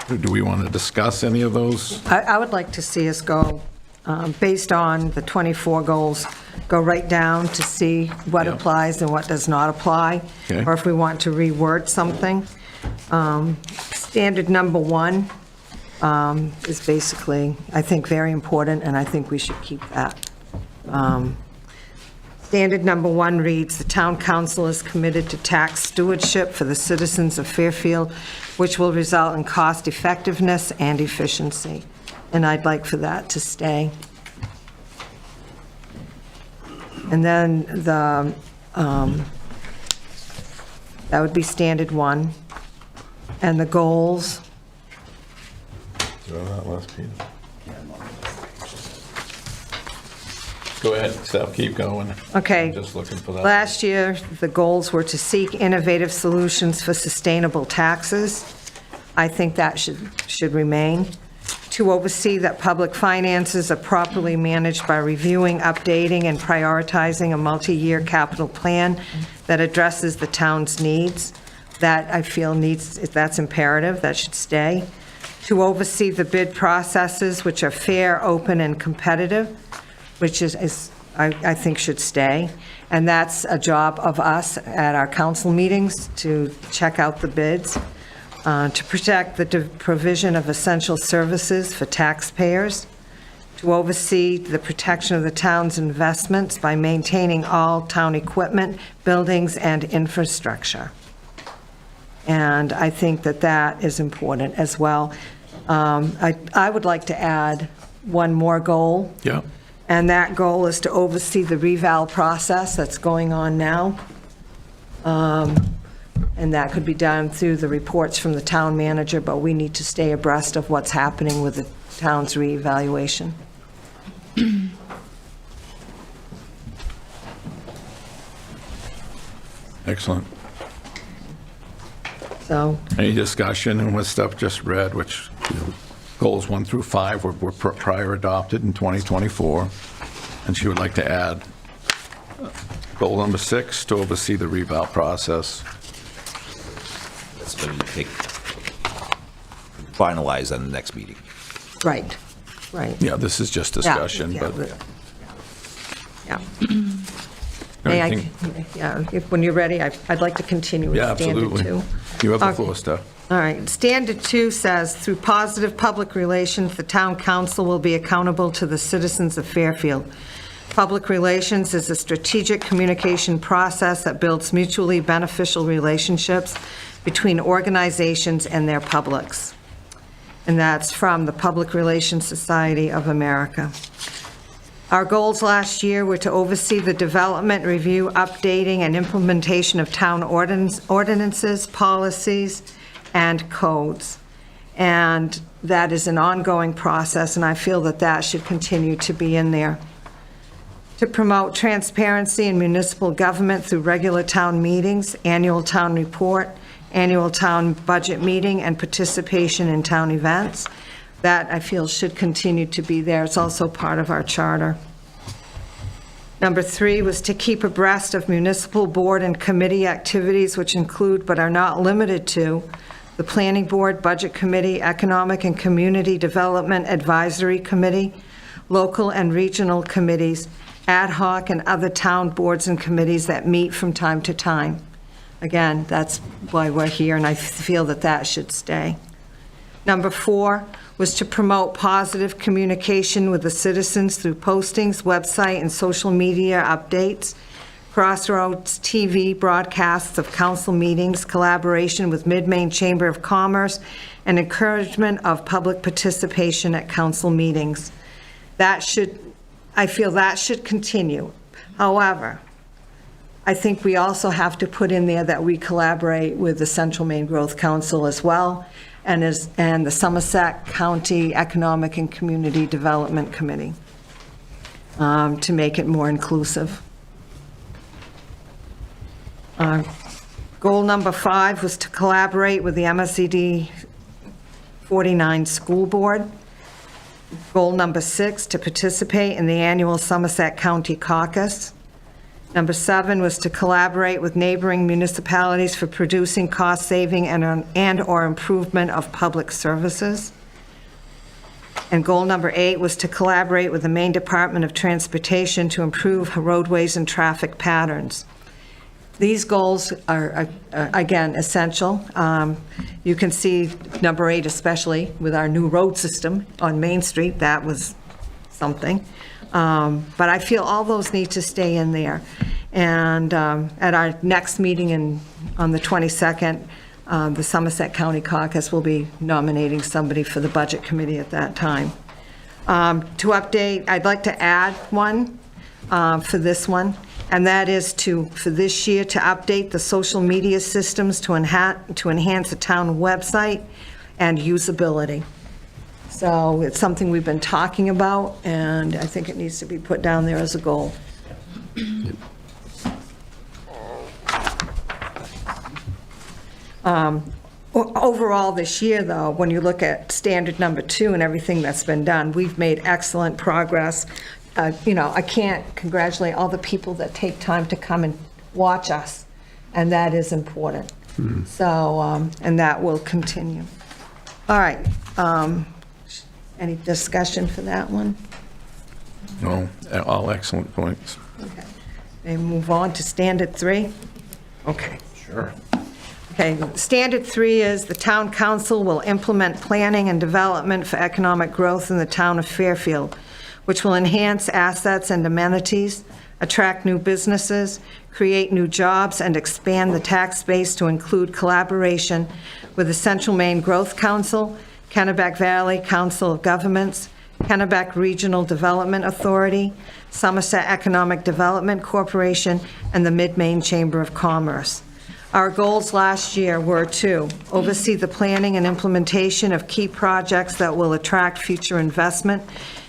Do we want to discuss any of those? I would like to see us go, based on the 24 goals, go right down to see what Yeah. applies and what does not apply, Okay. or if we want to reword something. Standard number 1 is basically, I think, very important, and I think we should keep that. Standard number 1 reads, "The town council is committed to tax stewardship for the citizens of Fairfield, which will result in cost effectiveness and efficiency." And I'd like for that to stay. And then that would be standard 1. And the goals, Go ahead, Steph, keep going. okay. I'm just looking for that. Last year, the goals were to seek innovative solutions for sustainable taxes. I think that should remain. To oversee that public finances are properly managed by reviewing, updating, and prioritizing a multi-year capital plan that addresses the town's needs. That, I feel, that's imperative, that should stay. to oversee the bid processes, which are fair, open, and competitive, which I think should stay. And that's a job of us at our council meetings to check out the bids, to protect the provision of essential services for taxpayers, to oversee the protection of the town's investments by maintaining all town equipment, buildings, and infrastructure. And I think that that is important as well. I would like to add one more goal. Yeah. And that goal is to oversee the reval process that's going on now. And that could be done through the reports from the town manager, but we need to stay abreast of what's happening with the town's reevaluation. Excellent. So, Any discussion on what stuff just read, which goals 1 through 5 were prior adopted in 2024, and she would like to add goal number 6, to oversee the revow process. That's going to take, finalize on the next meeting. right, right. Yeah, this is just discussion, Yeah, but Yeah. May I, anything- when you're ready, I'd like to continue with Yeah, Standard absolutely. 2. You have the Okay. floor, Steph. All right. Standard 2 says, through positive public relations, the town council will be accountable to the citizens of Fairfield. Public relations is a strategic communication process that builds mutually beneficial relationships between organizations and their publics. And that's from the Public Relations Society of America. Our goals last year were to oversee the development, review, updating, and implementation of town ordinances, policies, and codes. And that is an ongoing process, and I feel that that should continue to be in there. To promote transparency in municipal government through regular town meetings, annual town report, annual town budget meeting, and participation in town events. That, I feel, should continue to be there. It's also part of our charter. Number 3 was to keep abreast of municipal board and committee activities, which include but are not limited to the Planning Board, Budget Committee, Economic and Community Development Advisory Committee, local and regional committees, ad hoc and other town boards and committees that meet from time to time. Again, that's why we're here, and I feel that that should stay. Number 4 was to promote positive communication with the citizens through postings, website, and social media updates, Crossroads TV broadcasts of council meetings, collaboration with Mid-Maine Chamber of Commerce, and encouragement of public participation at council meetings. I feel that should continue. However, I think we also have to put in there that we collaborate with the Central Maine Growth Council as well, and the Somerset County Economic and Community Development Committee, to make it more inclusive. Goal number 5 was to collaborate with the MSCD 49 School Board. Goal number 6, to participate in the annual Somerset County Caucus. Number 7 was to collaborate with neighboring municipalities for producing cost-saving and/or improvement of public services. And goal number 8 was to collaborate with the Maine Department of Transportation to improve roadways and traffic patterns. These goals are, again, essential. You can see number 8 especially with our new road system on Main Street. That was something. But I feel all those need to stay in there. And at our next meeting on the 22nd, the Somerset County Caucus will be nominating somebody for the Budget Committee at that time. To update, I'd like to add one for this one, and that is for this year, to update the social media systems to enhance the town website and usability. So it's something we've been talking about, and I think it needs to be put down there as a goal. Overall this year, though, when you look at standard number 2 and everything that's been done, we've made excellent progress. I can't congratulate all the people that take time to come and watch us, and that is important. So, and that will continue. All right. Any discussion for that one? No, all excellent points. Okay. And move on to standard 3? Okay. Sure. Okay, standard 3 is the town council will implement planning and development for economic growth in the town of Fairfield, which will enhance assets and amenities, attract new businesses, create new jobs, and expand the tax base to include collaboration with the Central Maine Growth Council, Kennebec Valley Council of Governments, Kennebec Regional Development Authority, Somerset Economic Development Corporation, and the Mid-Maine Chamber of Commerce. Our goals last year were to oversee the planning and implementation of key projects that will attract future investment,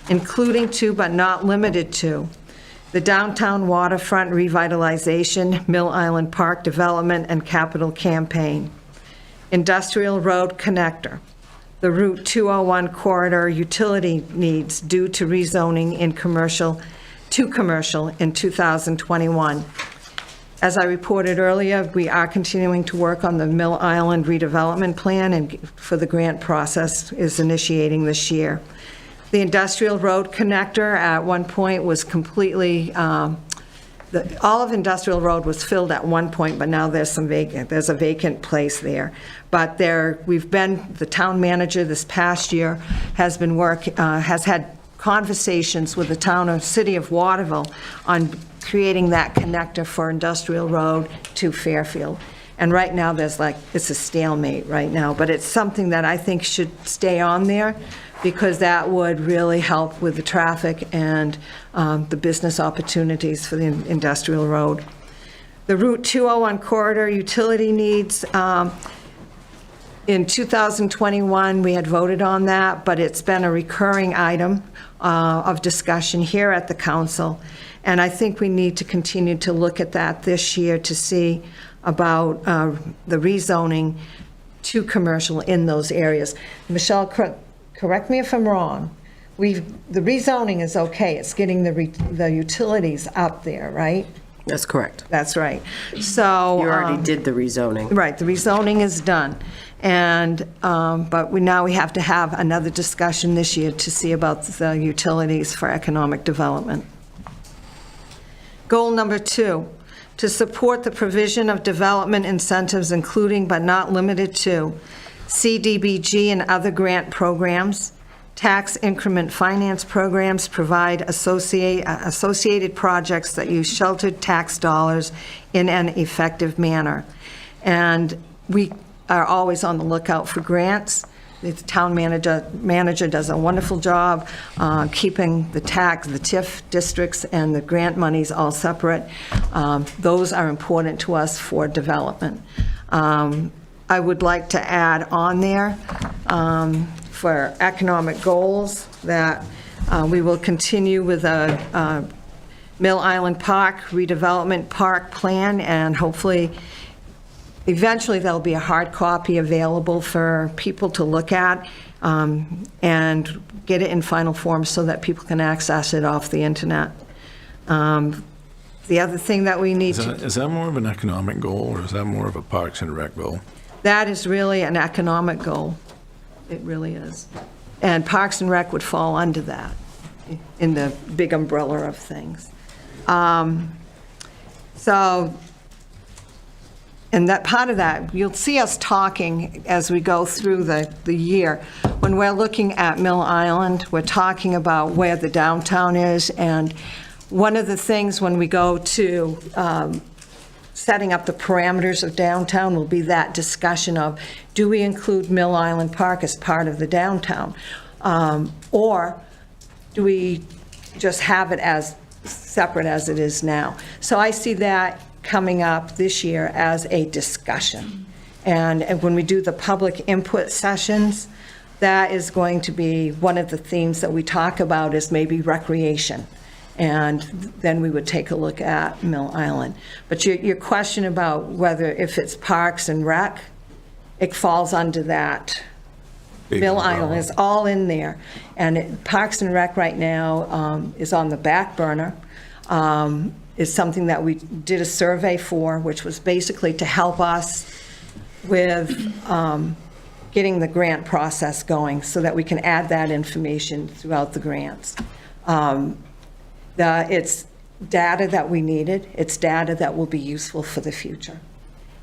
including to, but not limited to, the downtown waterfront revitalization, Mill Island Park development and capital campaign, industrial road connector, the Route 201 corridor utility needs due to rezoning in commercial in 2021. As I reported earlier, we are continuing to work on the Mill Island redevelopment plan, and for the grant process is initiating this year. The industrial road connector at one point was completely, all of Industrial Road was filled at one point, but now there's a vacant place there. But the town manager this past year has had conversations with the city of Waterville on creating that connector for Industrial Road to Fairfield. And right now, it's a stalemate right now, but it's something that I think should stay on there, because that would really help with the traffic and the business opportunities for the Industrial Road. The Route 201 corridor utility needs, in 2021, we had voted on that, but it's been a recurring item of discussion here at the council. And I think we need to continue to look at that this year to see about the rezoning to commercial in those areas. Michelle, correct me if I'm wrong. The rezoning is okay. It's getting the utilities up there, right? That's correct. That's right. So You already did the rezoning. Right, the rezoning is done. And, but now we have to have another discussion this year to see about the utilities for economic development. Goal number 2, to support the provision of development incentives, including but not limited to CDBG and other grant programs, tax increment finance programs, provide associated projects that use sheltered tax dollars in an effective manner. And we are always on the lookout for grants. The town manager does a wonderful job keeping the TIF districts and the grant monies all separate. Those are important to us for development. I would like to add on there for economic goals that we will continue with a Mill Island Park redevelopment park plan, and hopefully eventually there'll be a hard copy available for people to look at and get it in final form so that people can access it off the internet. The other thing that we need Is that more of an economic goal, or is that more of a Parks and Rec goal? That is really an economic goal. It really is. And Parks and Rec would fall under that in the big umbrella of things. And that part of that, you'll see us talking as we go through the year. When we're looking at Mill Island, we're talking about where the downtown is, and one of the things when we go to setting up the parameters of downtown will be that discussion of, do we include Mill Island Park as part of the downtown? Or do we just have it as separate as it is now? So I see that coming up this year as a discussion. And when we do the public input sessions, that is going to be one of the themes that we talk about, is maybe recreation. And then we would take a look at Mill Island. But your question about whether if it's Parks and Rec, it falls under that. Mill Island is all in there. And Parks and Rec right now is on the back burner. Is something that we did a survey for, which was basically to help us with getting the grant process going so that we can add that information throughout the grants. It's data that we needed. It's data that will be useful for the future.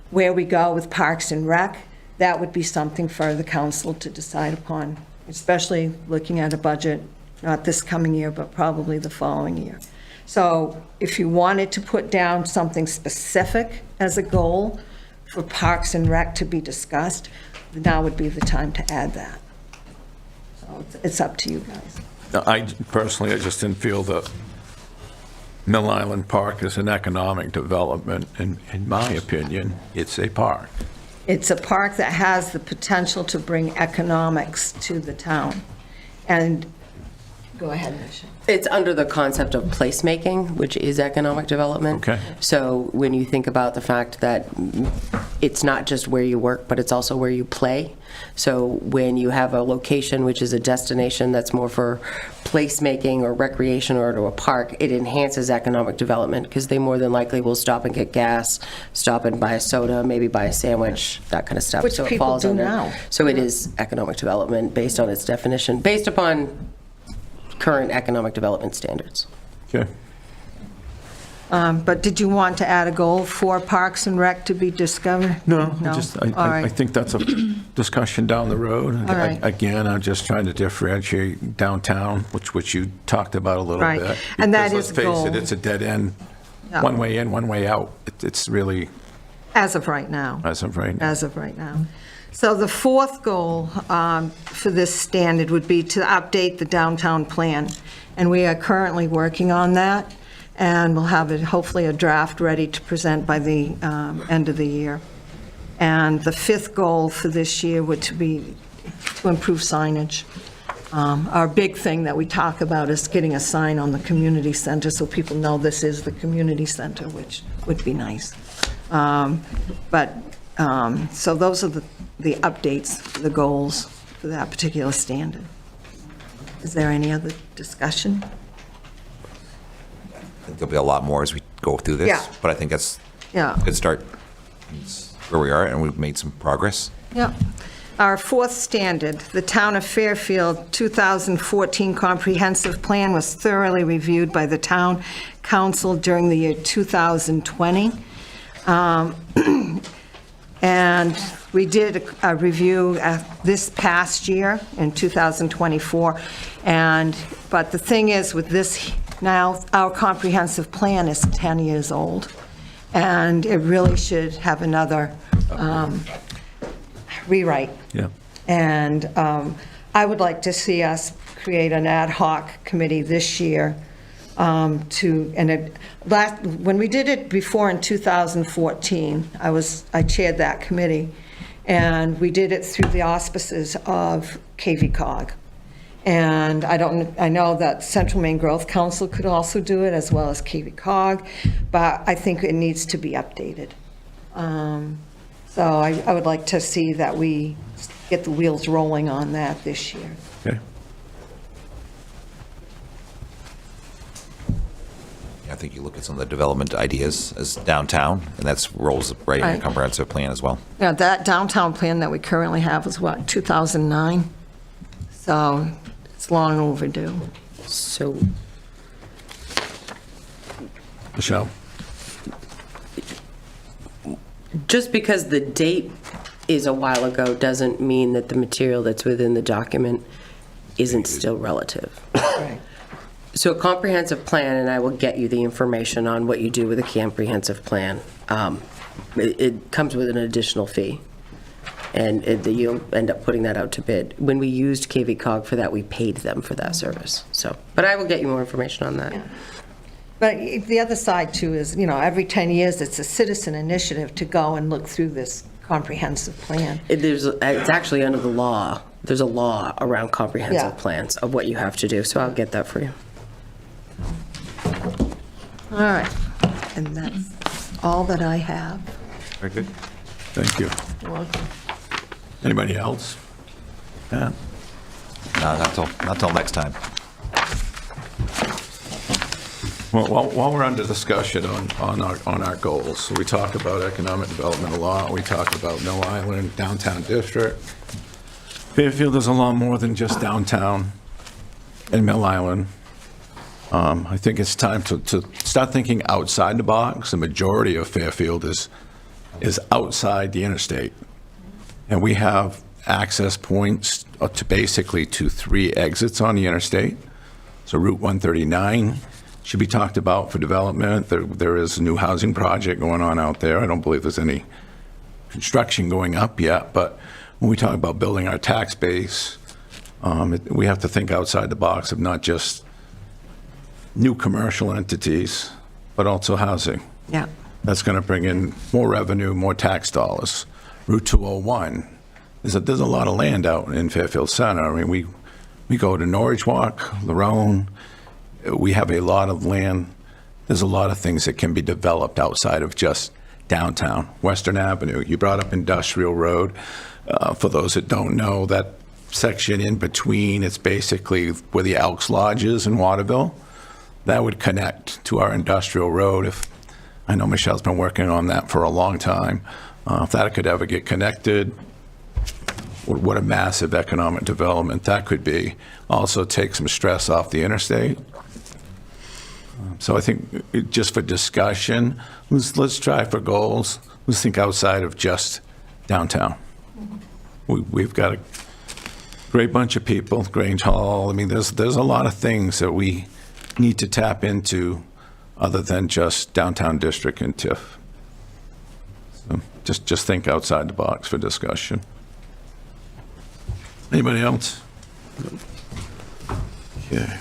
Where we go with Parks and Rec, that would be something for the council to decide upon, especially looking at a budget, not this coming year, but probably the following year. So if you wanted to put down something specific as a goal for Parks and Rec to be discussed, now would be the time to add that. So it's up to you guys. I personally, I just didn't feel that Mill Island Park is an economic development. In my opinion, it's a park. It's a park that has the potential to bring economics to the town. And, go ahead, Nisha. It's under the concept of placemaking, which is economic development. Okay. So when you think about the fact that it's not just where you work, but it's also where you play. So when you have a location, which is a destination that's more for placemaking or recreation or to a park, it enhances economic development because they more than likely will stop and get gas, stop and buy a soda, maybe buy a sandwich, that kind of stuff. Which So it people falls do under. now. So it is economic development based on its definition, based upon current economic development standards. Okay. But did you want to add a goal for Parks and Rec to be discovered? No, No? I All right. think that's a discussion down the road. All right. Again, I'm just trying to differentiate downtown, which you talked about a little Right. bit. And that Because is let's goal. face it, it's a dead end, Yeah. one way in, one way out. It's really, As of right now. as of right now. As of right now. So the fourth goal for this standard would be to update the downtown plan. And we are currently working on that, and we'll have hopefully a draft ready to present by the end of the year. And the fifth goal for this year would be to improve signage. Our big thing that we talk about is getting a sign on the community center so people know this is the community center, which would be nice. So those are the updates, the goals for that particular standard. Is there any other discussion? I think there'll be a lot more as we go through this. Yeah. But I think that's Yeah. a good start. It's where we are, and we've made some progress. Yep. Our fourth standard, the Town of Fairfield 2014 Comprehensive Plan was thoroughly reviewed by the Town Council during the year 2020. And we did a review this past year in 2024. But the thing is, with this now, our comprehensive plan is 10 years old. And it really should have another rewrite. Yeah. And I would like to see us create an ad hoc committee this year when we did it before in 2014, I chaired that committee, and we did it through the auspices of KVCOG. And I know that Central Maine Growth Council could also do it, as well as KVCOG, but I think it needs to be updated. So I would like to see that we get the wheels rolling on that this year. Okay. I think you look at some of the development ideas as downtown, and that's rolls right in Right. the comprehensive plan as well. Yeah, that downtown plan that we currently have is what, 2009? So it's long overdue. So Michelle? just because the date is a while ago doesn't mean that the material that's within the document isn't still relative. Right. So a comprehensive plan, and I will get you the information on what you do with a comprehensive plan, it comes with an additional fee. And you'll end up putting that out to bid. When we used KVCOG for that, we paid them for that service. So, but I will get you more information on that. But the other side too is, every 10 years, it's a citizen initiative to go and look through this comprehensive plan. It's actually under the law. There's a law around comprehensive Yeah. plans of what you have to do, so I'll get that for you. All right, and that's all that I have. Very good. Thank you. You're welcome. Anybody else? Yeah. No, not till next time. Well, while we're under discussion on our goals, so we talked about economic development a lot, we talked about Mill Island, downtown district. Fairfield is a lot more than just downtown and Mill Island. I think it's time to start thinking outside the box. The majority of Fairfield is outside the interstate. And we have access points to basically to 3 exits on the interstate. So Route 139 should be talked about for development. There is a new housing project going on out there. I don't believe there's any construction going up yet, but when we talk about building our tax base, we have to think outside the box of not just new commercial entities, but also housing. Yeah. That's going to bring in more revenue, more tax dollars. Route 201, there's a lot of land out in Fairfield Center. I mean, we go to Norwich Walk, Lerone. We have a lot of land. There's a lot of things that can be developed outside of just downtown. Western Avenue, you brought up Industrial Road. For those that don't know, that section in between, it's basically where the Elks Lodge is in Waterville. That would connect to our Industrial Road. I know Michelle's been working on that for a long time. If that could ever get connected, what a massive economic development that could be. Also take some stress off the interstate. So I think just for discussion, let's try for goals. Let's think outside of just downtown. We've got a great bunch of people, Grange Hall. I mean, there's a lot of things that we need to tap into other than just downtown district and TIF. So just think outside the box for discussion. Anybody else? Okay.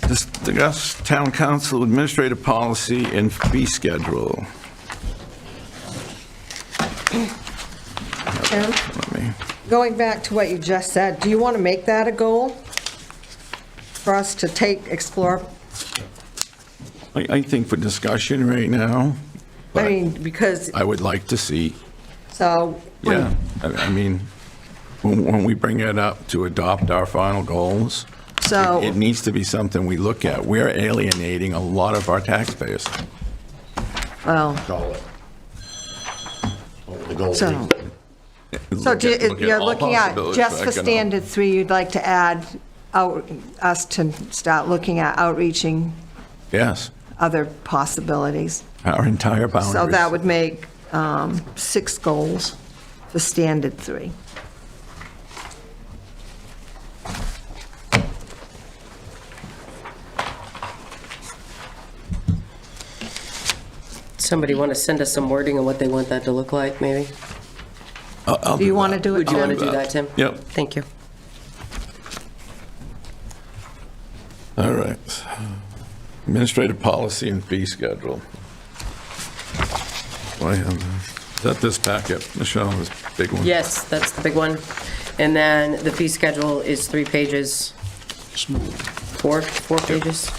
Discuss town council administrative policy and fee schedule. Going back to what you just said, do you want to make that a goal for us to explore? I think for discussion right now, I mean, because, I would like to see, so, yeah, I mean, when we bring it up to adopt our final goals, so, it needs to be something we look at. We're alienating a lot of our taxpayers. well, Call it. The goal. so, you're looking at, just for standard 3, you'd like to add us to start looking at outreaching Yes, other possibilities. our entire boundaries. So that would make 6 goals for standard 3. Somebody want to send us some wording on what they want that to look like, maybe? I'll Do you want to that. do it, Would you want to Tim? do that, Tim? Yep. Thank you. All right. Administrative policy and fee schedule. Is that this packet, Michelle, this big one? Yes, that's the big one. And then the fee schedule is 3 pages. Four pages.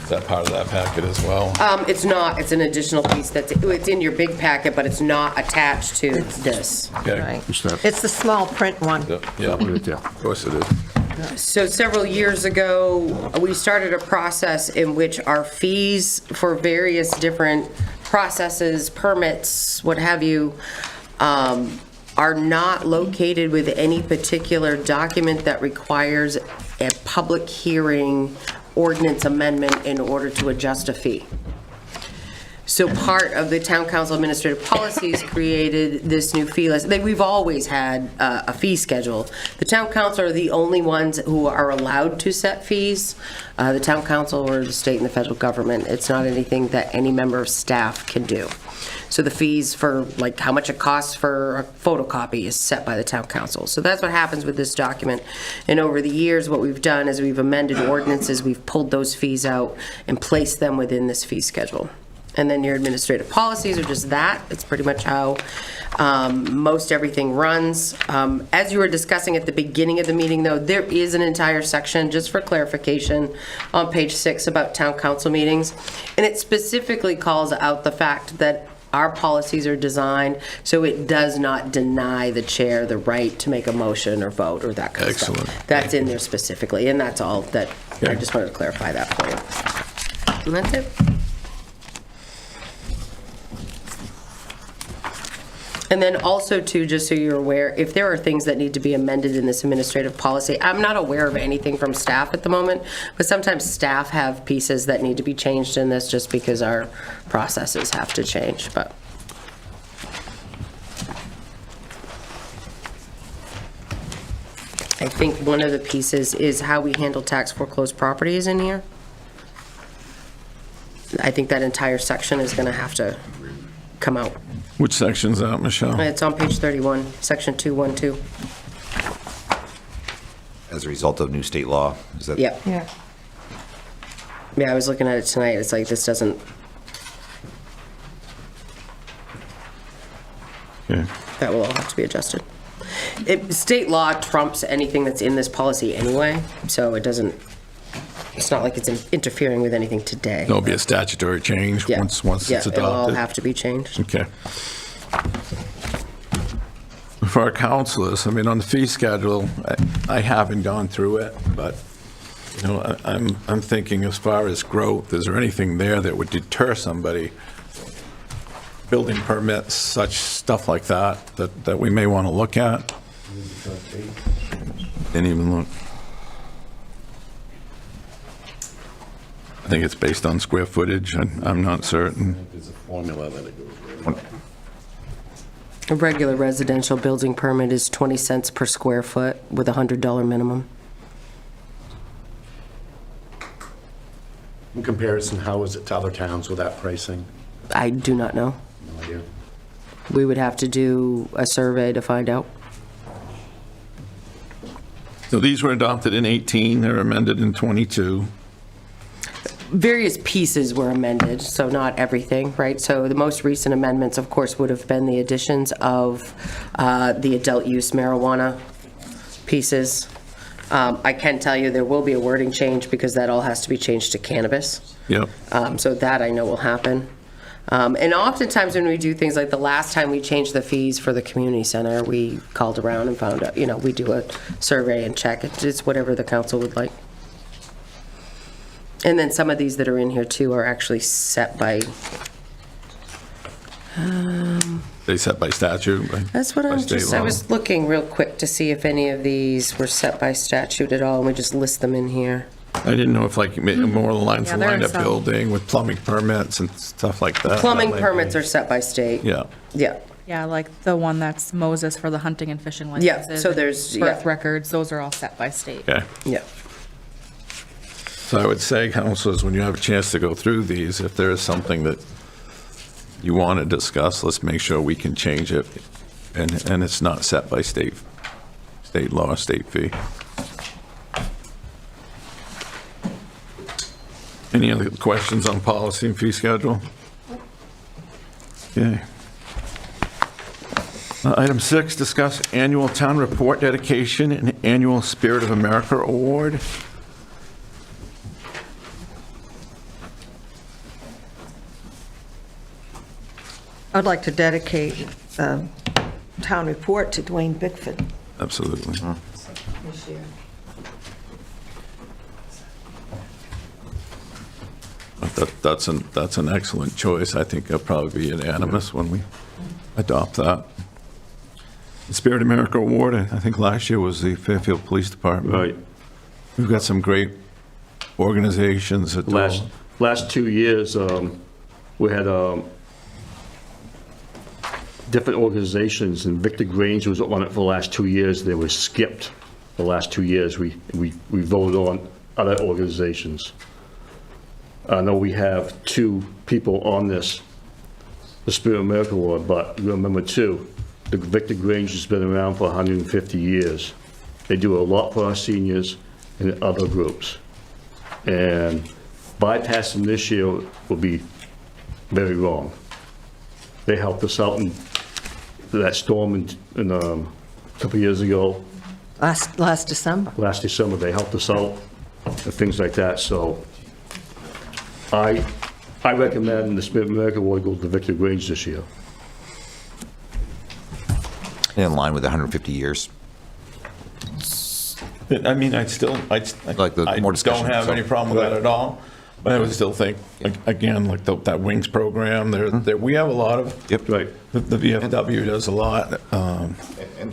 Is that part of that packet as well? It's not, it's an additional piece it's in your big packet, but it's not attached to this. Okay. Right. Just that. It's the small print one. Yeah, Right there. of course it is. So several years ago, we started a process in which our fees for various different processes, permits, what have you, are not located with any particular document that requires a public hearing ordinance amendment in order to adjust a fee. So part of the town council administrative policies created this new fee list. We've always had a fee schedule. The town council are the only ones who are allowed to set fees. The town council or the state and the federal government, it's not anything that any member of staff can do. So the fees for, like, how much it costs for a photocopy is set by the town council. So that's what happens with this document. And over the years, what we've done is we've amended ordinances, we've pulled those fees out and placed them within this fee schedule. And then your administrative policies are just that. It's pretty much how most everything runs. As you were discussing at the beginning of the meeting, though, there is an entire section, just for clarification, on page 6 about town council meetings. And it specifically calls out the fact that our policies are designed so it does not deny the chair the right to make a motion or vote or that kind of stuff. Excellent. That's in there specifically, and that's all that, I Okay. just wanted to clarify that point. And that's it. Okay. All right, just wanted to clarify that point. And that's it. Okay. All right, just wanted to clarify that point. And that's it. Okay. And that's it. And then also too, just so you're aware, if there are things that need to be amended in this administrative policy, I'm not aware of anything from staff at the moment, but sometimes staff have pieces that need to be changed in this just because our processes have to change, but. I think one of the pieces is how we handle tax foreclosed properties in here. I think that entire section is gonna have to come out. Which section's that, Michelle? It's on page 31, section 212. As a result of new state law, is that? Yep. Yeah. Yeah, I was looking at it tonight, it's like, this doesn't, Okay. that will all have to be adjusted. State law trumps anything that's in this policy anyway, so it doesn't, it's not like it's interfering with anything today. There'll be a statutory change Yeah. once Yeah, it's it'll all adopted. have to be changed. Okay. For our counselors, I mean, on the fee schedule, I haven't gone through it, but, you know, I'm thinking as far as growth, is there anything there that would deter somebody? Building permits, such stuff like that we may want to look at? Didn't even look. I think it's based on square footage, I'm not certain. There's a formula that it goes with. A regular residential building permit is 20 cents per square foot with a $100 minimum. In comparison, how is it to other towns with that pricing? I do not know. No idea. We would have to do a survey to find out. So these were adopted in 18, they're amended in 22. Various pieces were amended, so not everything, right? So the most recent amendments, of course, would have been the additions of the adult use marijuana pieces. I can tell you there will be a wording change because that all has to be changed to cannabis. Yep. So that I know will happen. And oftentimes when we do things like the last time we changed the fees for the community center, we called around and found out, you know, we do a survey and check. It's whatever the council would like. And then some of these that are in here too are actually set by, They set by statute? that's what by I'm state just, I law? was looking real quick to see if any of these were set by statute at all, and we just list them in here. I didn't know if like more lines Yeah, of there are lined up some. building with plumbing permits and stuff like that. Plumbing That might permits be- are set by state. Yeah. Yeah. Yeah, like the one that's Moses for the hunting and fishing Yeah, licenses. so and there's- Birth yeah. records, those are all set by state. Okay. Yeah. So I would say, councilors, when you have a chance to go through these, if there is something that you want to discuss, let's make sure we can change it, and it's not set by state law, state fee. Any other questions on policy and fee schedule? Okay. Item 6, discuss annual town report dedication and annual Spirit of America Award. I'd like to dedicate the town report to Dwayne Bickford Absolutely. this year. That's an excellent choice. I think it'll probably be unanimous when we adopt that. The Spirit America Award, I think last year was the Fairfield Police Department. Right. We've got some great organizations that do. Last 2 years, we had different organizations, and Victor Grange was on it for the last 2 years. They were skipped the last 2 years. We voted on other organizations. I know we have 2 people on this, the Spirit of America Award, but remember too, the Victor Grange has been around for 150 years. They do a lot for our seniors and other groups. And bypassing them this year would be very wrong. They helped us out in that storm in a couple years ago. Last December. Last December, they helped us out and things like that, so I recommend the Spirit of America Award go to Victor Grange this year. In line with 150 years. I mean, I Like the more discussion, don't have so- any problem with that at all. But I would still think, like, again, like that Wings program, we have a lot of, Right. the VFW does a lot. And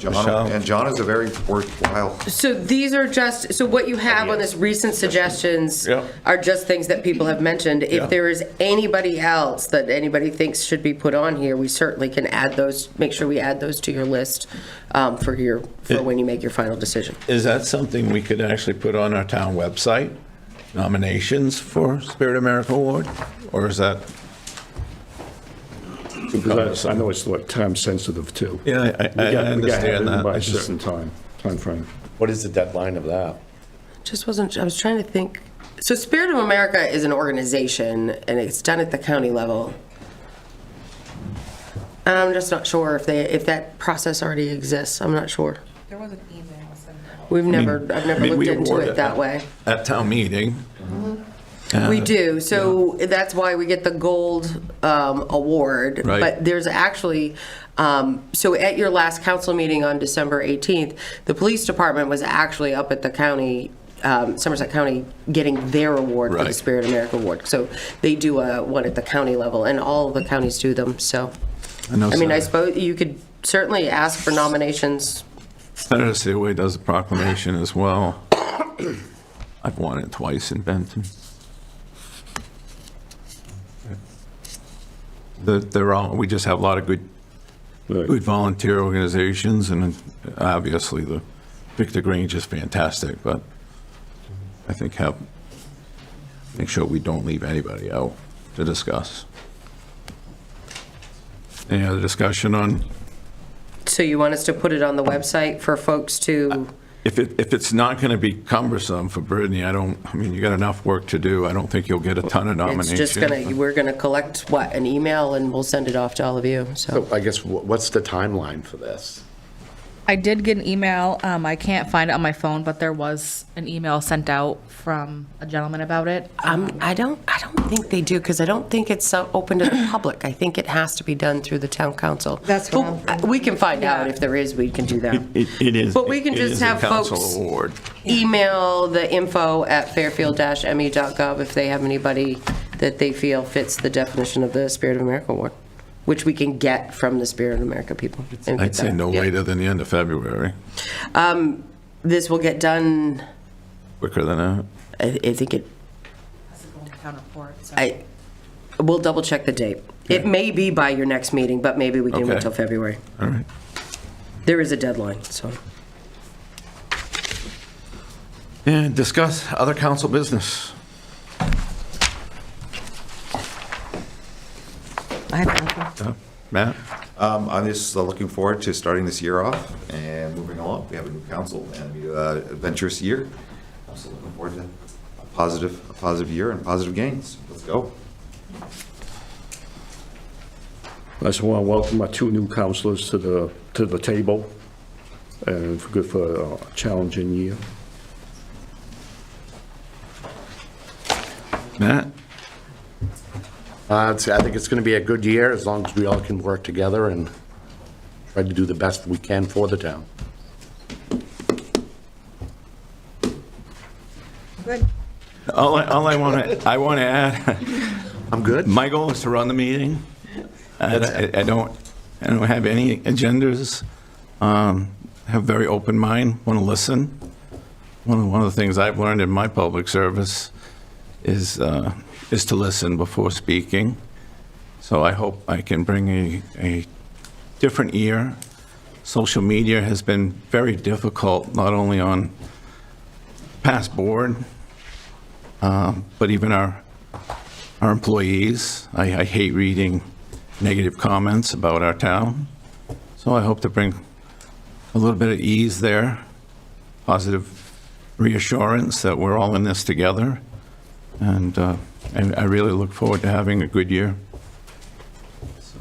Michelle? John is a very worthwhile. So these are just, so what you have on this recent suggestions Yeah. are just things that people have mentioned. Yeah. If there is anybody else that anybody thinks should be put on here, we certainly can add those, make sure we add those to your list for when you make your final decision. Is that something we could actually put on our town website? Nominations for Spirit America Award? Or is that? Because I know it's what, time sensitive too. Yeah, I We gotta have it understand that. By I a just- certain time frame. What is the deadline of that? Just wasn't, I was trying to think. So Spirit of America is an organization and it's done at the county level. And I'm just not sure if that process already exists. I'm not sure. There was an email sent out. I've never looked we into award it that way. At town meeting. We do, so that's why we get the gold award. Right. But there's actually, so at your last council meeting on December 18th, the police department was actually up at the county, Somerset County, getting their award for the Right. Spirit of America Award. So they do one at the county level, and all of the counties do them, so. I mean, I suppose you could certainly ask for nominations. Senator Seaway does a proclamation as well. I've won it twice in Benton. We just have a lot of good volunteer organizations, and obviously the Victor Grange is fantastic, but I think make sure we don't leave anybody out to discuss. Any other discussion on? So you want us to put it on the website for folks to? If it's not going to be cumbersome for Brittany, you got enough work to do. I don't think you'll get a ton of nominations. It's just we're gonna collect, an email, and we'll send it off to all of you, so. So I guess, what's the timeline for this? I did get an email. I can't find it on my phone, but there was an email sent out from a gentleman about it. I don't think they do, because I don't think it's open to the public. I think it has to be done through the town council. That's what But we can find out if there is, we can do that. It is. But we can it just is a have council folks award. email the info@fairfield-me.gov if they have anybody that they feel fits the definition of the Spirit of America Award, which we can get from the Spirit of America people. and I'd get say that. no Yeah. later than the end of February. This will get done, Quicker than that. I think it, Has to go in the town report, so. we'll double check the date. It may be by your next meeting, but maybe we can wait Okay. till February. All right. There is a deadline, so. And discuss other council business. I have nothing. Matt? I'm just looking forward to starting this year off and moving along. We have a new council and a adventurous year. I'm so looking forward to a positive year and positive gains. Let's go. I just want to welcome our two new councilors to the table, and good for a challenging year. Matt? I think it's going to be a good year, as long as we all can work together and try to do the best we can for the town. Good. All I want to add, I'm good. my goal is to run the meeting. I don't have any agendas. Have very open mind, want to listen. One of the things I've learned in my public service is to listen before speaking. So I hope I can bring a different ear. Social media has been very difficult, not only on past board, but even our employees. I hate reading negative comments about our town. So I hope to bring a little bit of ease there, positive reassurance that we're all in this together. And I really look forward to having a good year. So.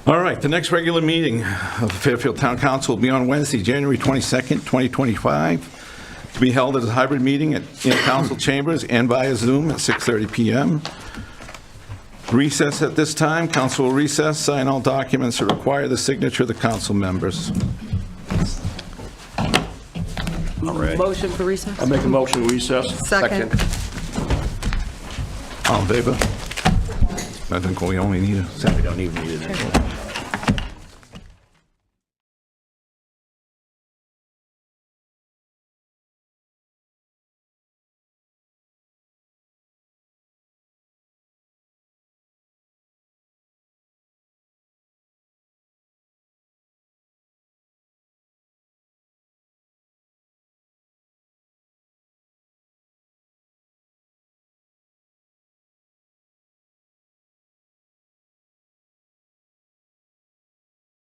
All right, the next regular meeting of the Fairfield Town Council will be on Wednesday, January 22nd, 2025, to be held as a hybrid meeting in council chambers and via Zoom at 6:30 p.m. Recess at this time. Council will recess, sign all documents that require the signature of the council members. Motion for recess? I'll make a motion to recess. Second. All in favor? I think we only need a second. We don't even need it anymore.